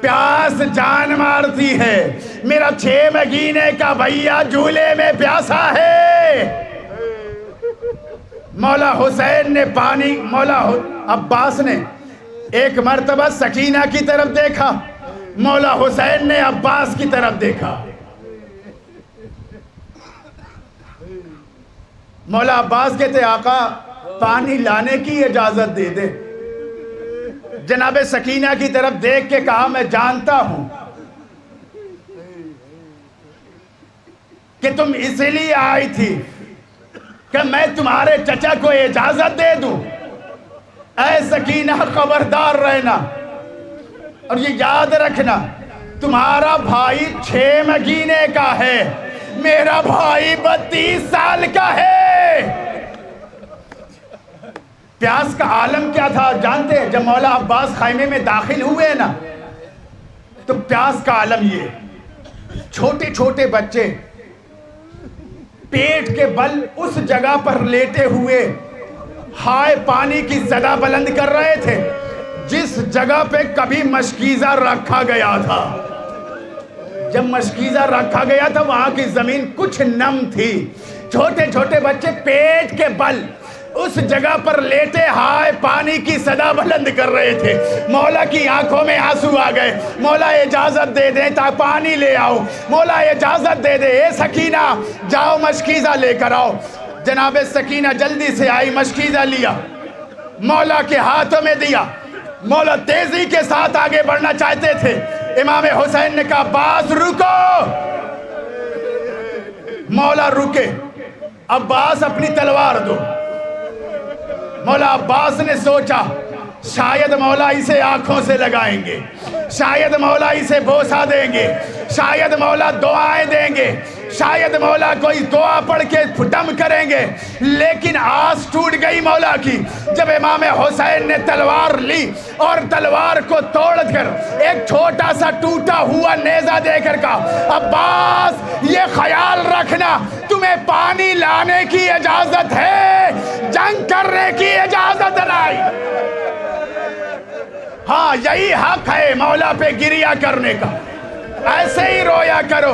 प्यास जान मारती है, मेरा 6 महीने का भैया झूले में प्यासा है। मौला हुसैन ने पानी, मौला अब्बास ने एक मर्तबा सकीना की तरफ देखा, मौला हुसैन ने अब्बास की तरफ देखा। मौला अब्बास कहते आका पानी लाने की इजाजत दे दे। जनाबे सकीना की तरफ देख के कहा मैं जानता हूं कि तुम इसलिए आई थी कि मैं तुम्हारे चचा को इजाजत दे दूं। ऐ सकीना खबरदार रहना और ये याद रखना तुम्हारा भाई 6 महीने का है, मेरा भाई 32 साल का है। प्यास का आलम क्या था जानते हैं? जब मौला अब्बास खैमे में दाखिल हुए ना तो प्यास का आलम ये, छोटे छोटे बच्चे पेट के बल उस जगह पर लेटे हुए हाय पानी की सदा बुलंद कर रहे थे जिस जगह पे कभी मशकीज़ा रखा गया था। जब मशकीज़ा रखा गया था वहां की जमीन कुछ नम थी। छोटे छोटे बच्चे पेट के बल उस जगह पर लेटे हाय पानी की सदा बुलंद कर रहे थे। मौला की आंखों में आंसू आ गए, मौला इजाजत दे दे ता पानी ले आओ, मौला इजाजत दे दे, ए सकीना जाओ मशकीज़ा लेकर आओ। जनाबे सकीना जल्दी से आई, मशकीज़ा लिया, मौला के हाथों में दिया। मौला तेजी के साथ आगे बढ़ना चाहते थे। इमाम हुसैन ने कहा अब्बास रुको। मौला रुके, अब्बास अपनी तलवार दो। मौला अब्बास ने सोचा शायद मौला इसे आंखों से लगाएंगे, शायद मौला इसे बोसा देंगे, शायद मौला दुआएं देंगे, शायद मौला कोई दुआ पढ़ के दम करेंगे। लेकिन आस टूट गई मौला की जब इमाम हुसैन ने तलवार ली और तलवार को तोड़कर एक छोटा सा टूटा हुआ नेजा देकर कहा अब्बास ये ख्याल रखना तुम्हें पानी लाने की इजाजत है, जंग करने की इजाजत नहीं। हाँ यही हक है मौला पे गिरिया करने का, ऐसे ही रोया करो।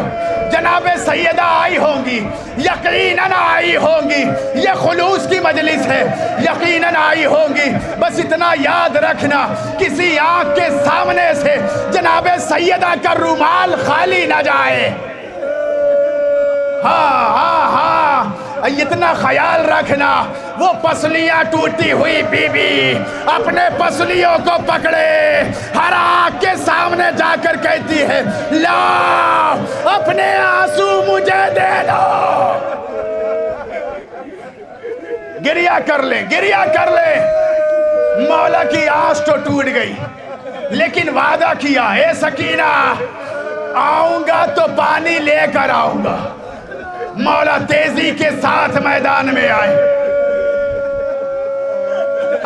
जनाबे सैयदा आई होंगी, यकीनन आई होंगी, ये खुलूस की मजलिस है, यकीनन आई होंगी। बस इतना याद रखना किसी आंख के सामने से जनाबे सैयदा का रुमाल खाली ना जाए। हाँ हाँ हाँ इतना ख्याल रखना, वो पसलियां टूटी हुई बीबी अपने पसलियों को पकड़े हर आँख के सामने जाकर कहती है, ला अपने आंसू मुझे दे दो। गिरिया कर ले, गिरिया कर ले। मौला की आस तो टूट गई, लेकिन वादा किया, ए सकीना आऊंगा तो पानी लेकर आऊंगा। मौला तेजी के साथ मैदान में आए।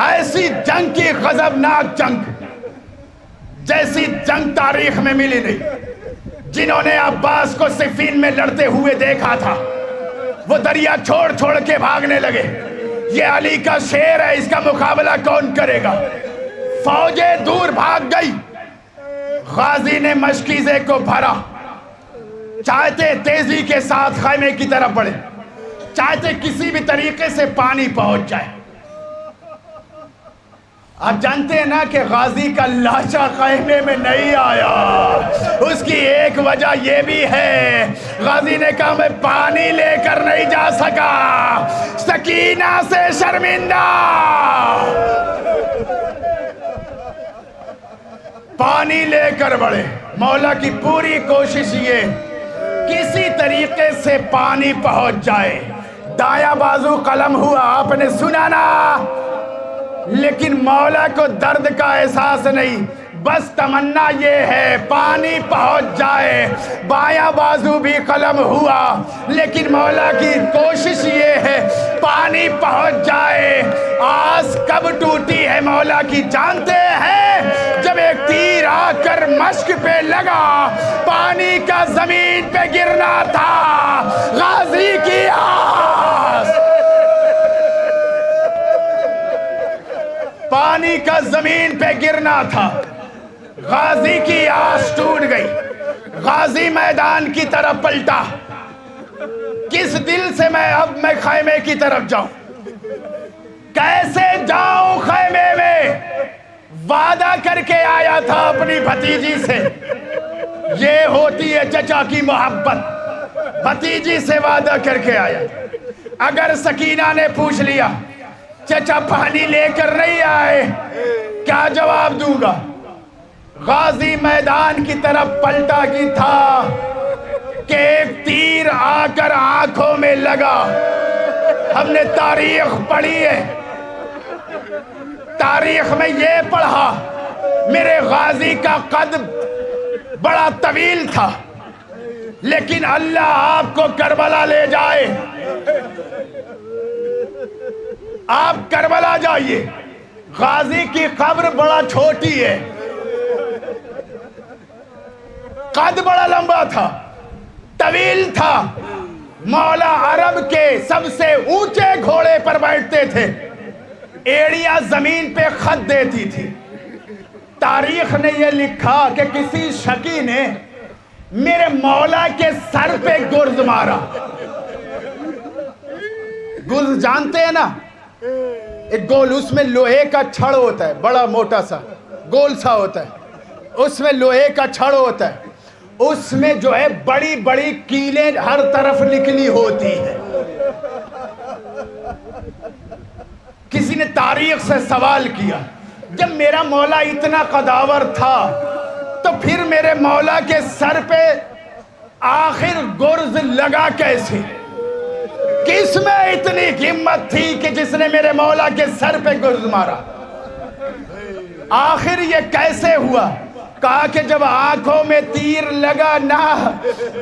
ऐसी जंग की गजबनाक जंग जैसी जंग तारीख में मिली नहीं। जिन्होंने अब्बास को सिफीन में लड़ते हुए देखा था, वो दरिया छोड़ छोड़ के भागने लगे। ये अली का शेर है, इसका मुकाबला कौन करेगा। फौजें दूर भाग गई। गाजी ने मशकीज़े को भरा, चाहते तेजी के साथ खैमे की तरफ बढ़े, चाहते किसी भी तरीके से पानी पहुंच जाए। आप जानते हैं ना कि गाजी का लाशा खैमे में नहीं आया। उसकी एक वजह यह भी है, गाजी ने कहा मैं पानी लेकर नहीं जा सका, सकीना से शर्मिंदा। पानी लेकर बढ़े। मौला की पूरी कोशिश ये, किसी तरीके से पानी पहुंच जाए। दाया बाजू कलम हुआ, आपने सुना ना, लेकिन मौला को दर्द का एहसास नहीं, बस तमन्ना ये है पानी पहुंच जाए। बाया बाजू भी कलम हुआ, लेकिन मौला की कोशिश ये है पानी पहुंच जाए। आस कब टूटी है मौला की जानते हैं, जब एक तीर आकर मश्क पे लगा, पानी का जमीन पे गिरना था। गाजी की आस, पानी का जमीन पे गिरना था। गाजी की आस टूट गई। गाजी मैदान की तरफ पलटा। किस दिल से मैं खैमे की तरफ जाऊं, कैसे जाऊं खैमे में। वादा करके आया था अपनी भतीजी से, ये होती है चचा की मोहब्बत। भतीजी से वादा करके आया। अगर सकीना ने पूछ लिया चचा पानी लेकर नहीं आए, क्या जवाब दूंगा। गाजी मैदान की तरफ पलटा की था कि एक तीर आकर आंखों में लगा। हमने तारीख पढ़ी है, तारीख में ये पढ़ा मेरे गाजी का कद बड़ा तवील था, लेकिन अल्लाह आपको करबला ले जाए। आप करबला जाइए। गाजी की कब्र बड़ा छोटी है, कद बड़ा लंबा था, तवील था। मौला अरब के सबसे ऊंचे घोड़े पर बैठते थे, एड़ियां जमीन पे खत देती थी। तारीख ने यह लिखा कि किसी शकी ने मेरे मौला के सर पे गुर्ज मारा। गुर्ज जानते हैं ना, एक गोल, उसमें लोहे का छड़ होता है, बड़ा मोटा सा गोल सा होता है, उसमें लोहे का छड़ होता है, उसमें जो है बड़ी बड़ी कीलें हर तरफ निकली होती है। किसी ने तारीख से सवाल किया, जब मेरा मौला इतना कदावर था तो फिर मेरे मौला के सर पे आखिर गुर्ज लगा कैसे। किसमें इतनी हिम्मत थी कि जिसने मेरे मौला के सर पे गुर्ज मारा। आखिर ये कैसे हुआ। कहा कि जब आंखों में तीर लगा ना,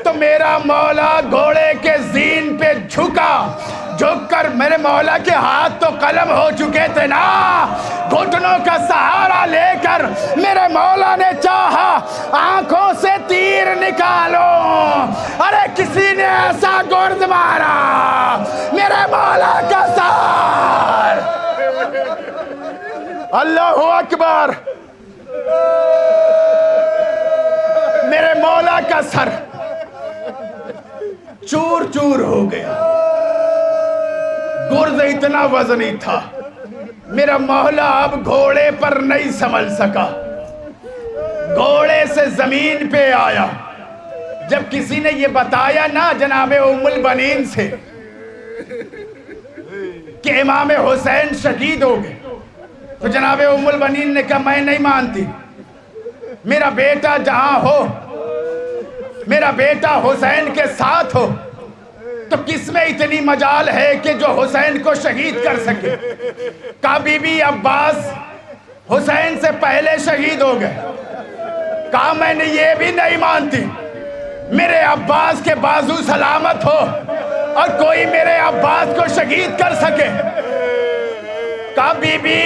तो मेरा मौला घोड़े के जीन पे झुका। झुककर मेरे मौला के हाथ तो कलम हो चुके थे ना, घुटनों का सहारा लेकर मेरे मौला ने चाहा आंखों से तीर निकालो। अरे किसी ने ऐसा गुर्ज मारा मेरे मौला का सर। अल्लाहू अकबर। मेरे मौला का सर चूर चूर हो गया। गुर्ज इतना वजनी था, मेरा मौला अब घोड़े पर नहीं संभल सका, घोड़े से जमीन पे आया। जब किसी ने ये बताया ना जनाबे उम्मुल बनीन से कि इमाम हुसैन शहीद हो गए, तो जनाब उम्मुल बनीन ने कहा मैं नहीं मानती, मेरा बेटा जहां हो, मेरा बेटा हुसैन के साथ हो, तो किसमें इतनी मजाल है कि जो हुसैन को शहीद कर सके। कहा बीबी अब्बास हुसैन से पहले शहीद हो गए। कहा मैंने ये भी नहीं मानती, मेरे अब्बास के बाजू सलामत हो और कोई मेरे अब्बास को शहीद कर सके। कहा बीबी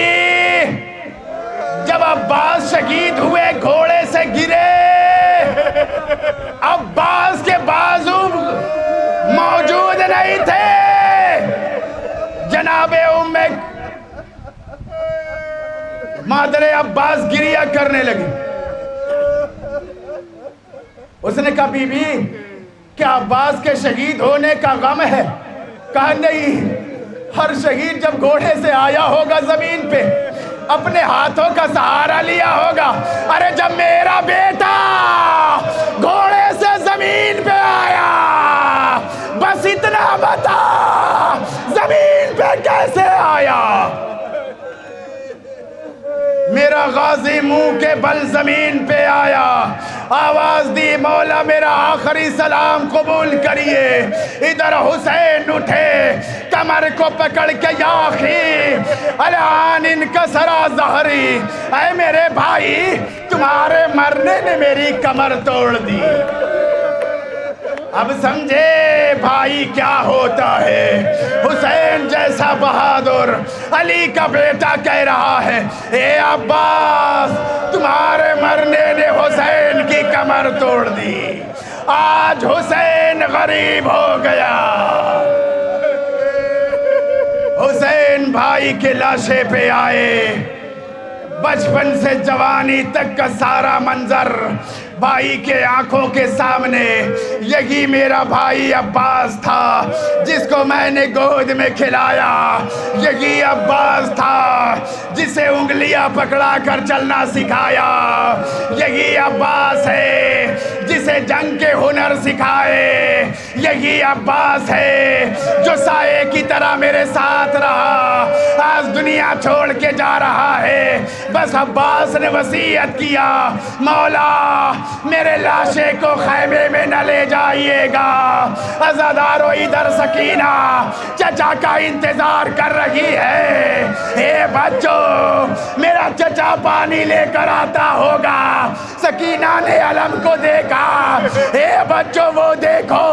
जब अब्बास शहीद हुए घोड़े से गिरे, अब्बास के बाजू मौजूद नहीं थे। जनाबे उम्मे मादरे अब्बास गिरिया करने लगी। उसने कहा बीबी क्या अब्बास के शहीद होने का गम है? कहा नहीं, हर शहीद जब घोड़े से आया होगा जमीन पे अपने हाथों का सहारा लिया होगा। अरे जब मेरा बेटा घोड़े से जमीन पे आया, बस इतना बता जमीन पे कैसे आया? मेरा गाजी मुंह के बल जमीन पे आया, आवाज दी मौला मेरा आखिरी सलाम कबूल करिए। इधर हुसैन उठे, कमर को पकड़ के याखी अलान इनका सरा जहरी, ऐ मेरे भाई तुम्हारे मरने ने मेरी कमर तोड़ दी। अब समझे भाई क्या होता है। हुसैन जैसा बहादुर अली का बेटा कह रहा है, ए अब्बास तुम्हारे मरने ने हुसैन की कमर तोड़ दी। आज हुसैन गरीब हो गया। हुसैन भाई के लाशे पे आए, बचपन से जवानी तक का सारा मंजर भाई के आंखों के सामने। यही मेरा भाई अब्बास था जिसको मैंने गोद में खिलाया, यही अब्बास था जिसे उंगलियां पकड़ा कर चलना सिखाया, यही अब्बास है जिसे जंग के हुनर सिखाए, यही अब्बास है जो साए की तरह मेरे साथ रहा, आज दुनिया छोड़ के जा रहा है। बस अब्बास ने वसीयत किया, मौला मेरे लाशे को खैमे में न ले जाइएगा, अज़ादारो इधर सकीना चचा का इंतजार कर रही है। हे बच्चों मेरा चचा पानी लेकर आता होगा। सकीना ने अलम को देखा, हे बच्चों वो देखो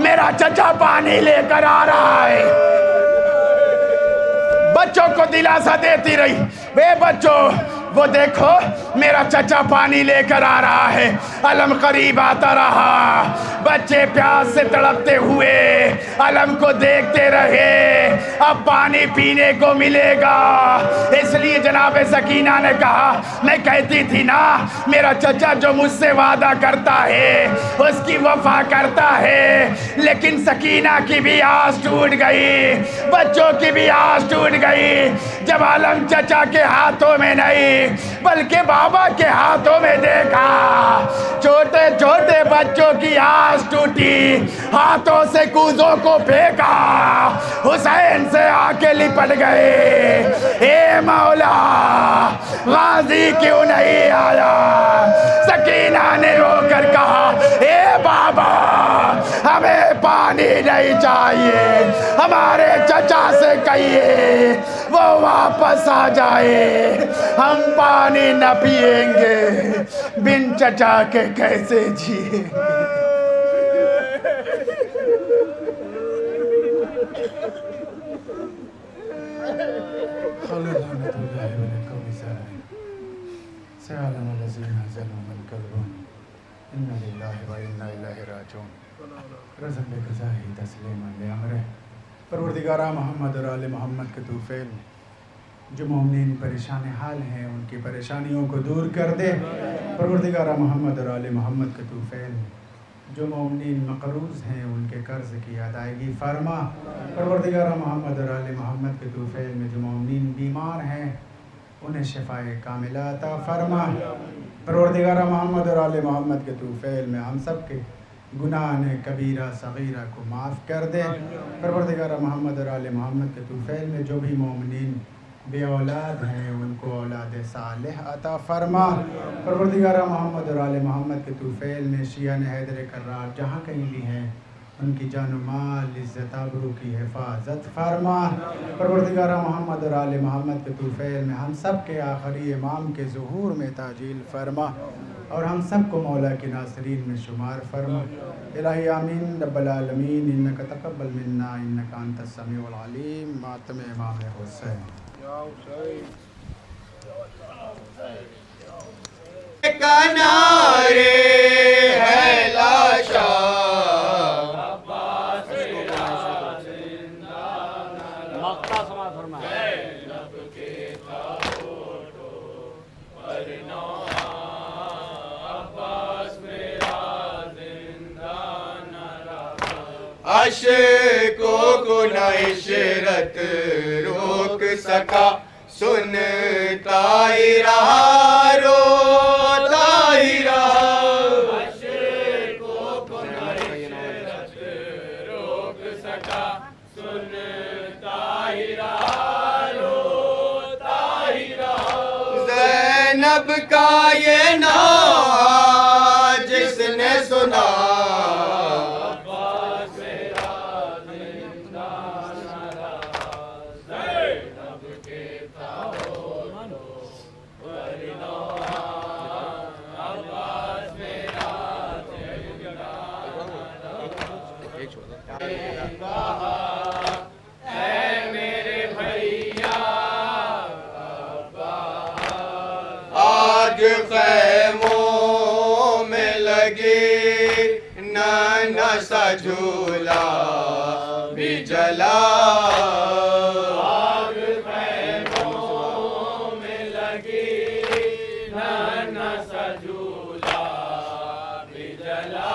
मेरा चचा पानी लेकर आ रहा है। बच्चों को दिलासा देती रही, वे बच्चों वो देखो मेरा चचा पानी लेकर आ रहा है। अलम करीब आता रहा, बच्चे प्यास से तड़पते हुए अलम को देखते रहे, अब पानी पीने को मिलेगा। इसलिए जनाब सकीना ने कहा, मैं कहती थी ना मेरा चचा जो मुझसे वादा करता है उसकी वफा करता है। लेकिन सकीना की भी आस टूट गई, बच्चों की भी आस टूट गई जब आलम चचा के हाथों में नहीं बल्कि बाबा के हाथों में देखा। छोटे छोटे बच्चों की आस टूटी, हाथों से कूजों को फेंका, हुसैन से आके लिपट गए। हे मौला गाजी क्यों नहीं आया? सकीना ने रोकर कहा, हे बाबा हमें पानी नहीं चाहिए, हमारे चचा से कहिए वो वापस आ जाए, हम पानी न पिएंगे, बिन चचा के कैसे जिएंगे। परवरदिगारा मोहम्मद और आले मोहम्मद के तूफ़ैल जो मोमिन परेशान हाल हैं उनकी परेशानियों को दूर कर दे। परवरदिगारा मोहम्मद और आले मोहम्मद के तूफ़ैल जो मोमिन मक़रूज़ हैं उनके कर्ज़ की अदायगी फरमा। परवरदिगारा मोहम्मद और आले मोहम्मद के तूफ़ैल में जो मोमिन बीमार हैं उन्हें शिफ़ाए कामिला अता फरमा। परवरदिगारा मोहम्मद और आले मोहम्मद के तूफ़ैल में हम सब के गुनाह ने कबीरा सगीरा को माफ़ कर दे। परवरदिगार मोहम्मद और आले मोहम्मद के तूफ़ैल में जो भी मोमिनीन बे औलाद हैं उनको औलाद सालेह अता फरमा। परवरदिगार मोहम्मद और आले मोहम्मद के तूफ़ैल में शिया ने हैदर कर्रार जहाँ कहीं भी हैं उनकी जान माल इज़्ज़त आबरू की हिफाजत फरमा। परवरदिगार मोहम्मद और आले मोहम्मद के तूफ़ैल में हम सब के आखिरी इमाम के ज़ुहूर में ताजील फरमा और हम सब को मौला के नासरीन में शुमार फरमा। इलाही आमीन रब्बल आलमीन। इन्नका तक़ब्बल मिन्ना इन्नका अंतस समीउल अलीम। मातम इमाम हुसैन। किनारे है लाशा मक्ता समाज फरमाए। अशकों को न इशरत रोक सका, सुनता ही रहा रोता ही रहा। अशकों को न इशरत रोक सका, सुनता ही रहा रोता ही रहा। ज़ैनब का ये नाम जिसने सुना, आग ख़ैमों में लगी नाना सा झूला भी जला। आग ख़ैमों में लगी नाना सा झूला भी जला।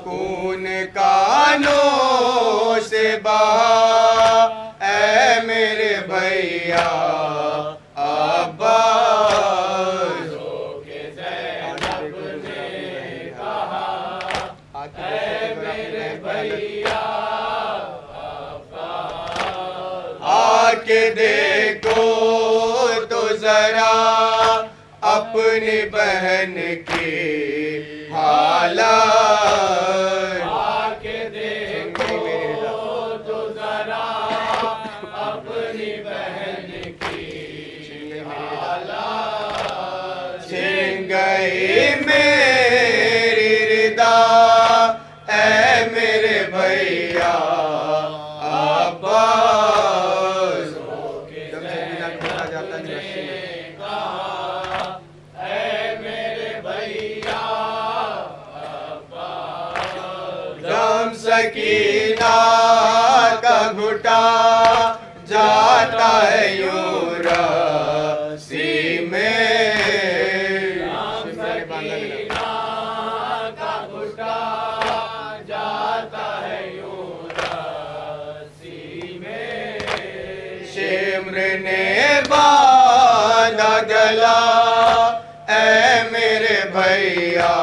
खून कानों से बहा ऐ मेरे भैया आके देखो तो जरा अपनी बहन की हालत। आके देखो तो जरा अपनी बहन की हालत। छिन गई मेरी रिदा ऐ मेरे भैया सकीना का घुटा जाता है यूं रस्सी में। सकीना का घुटा जाता है यूं रस्सी में। शिम्र ने बांधा गला ऐ मेरे भैया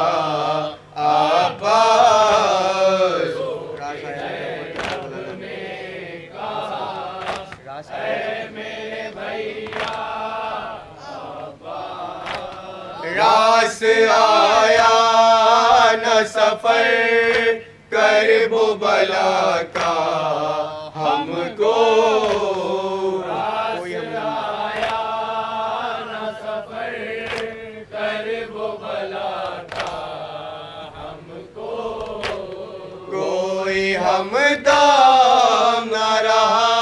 रास आया न सफर करबो बला का हमको। रास आया न सफर करबो बला का हमको। कोई हमदम न रहा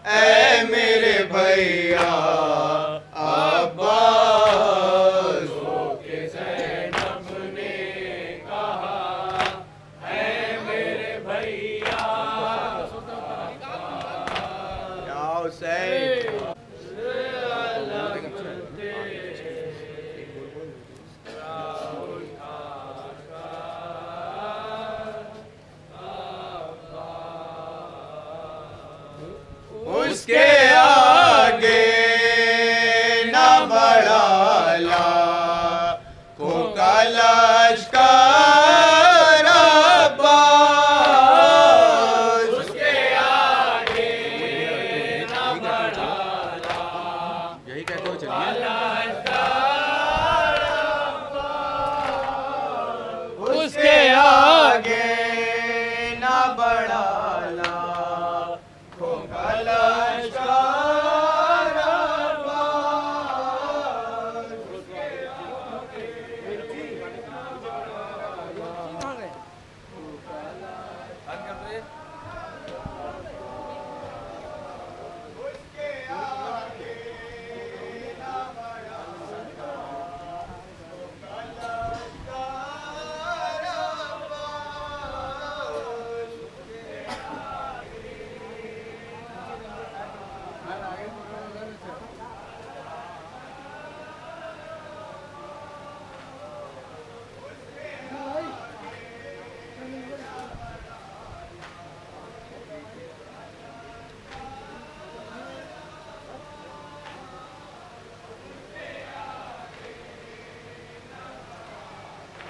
ऐ मेरे भैया उसके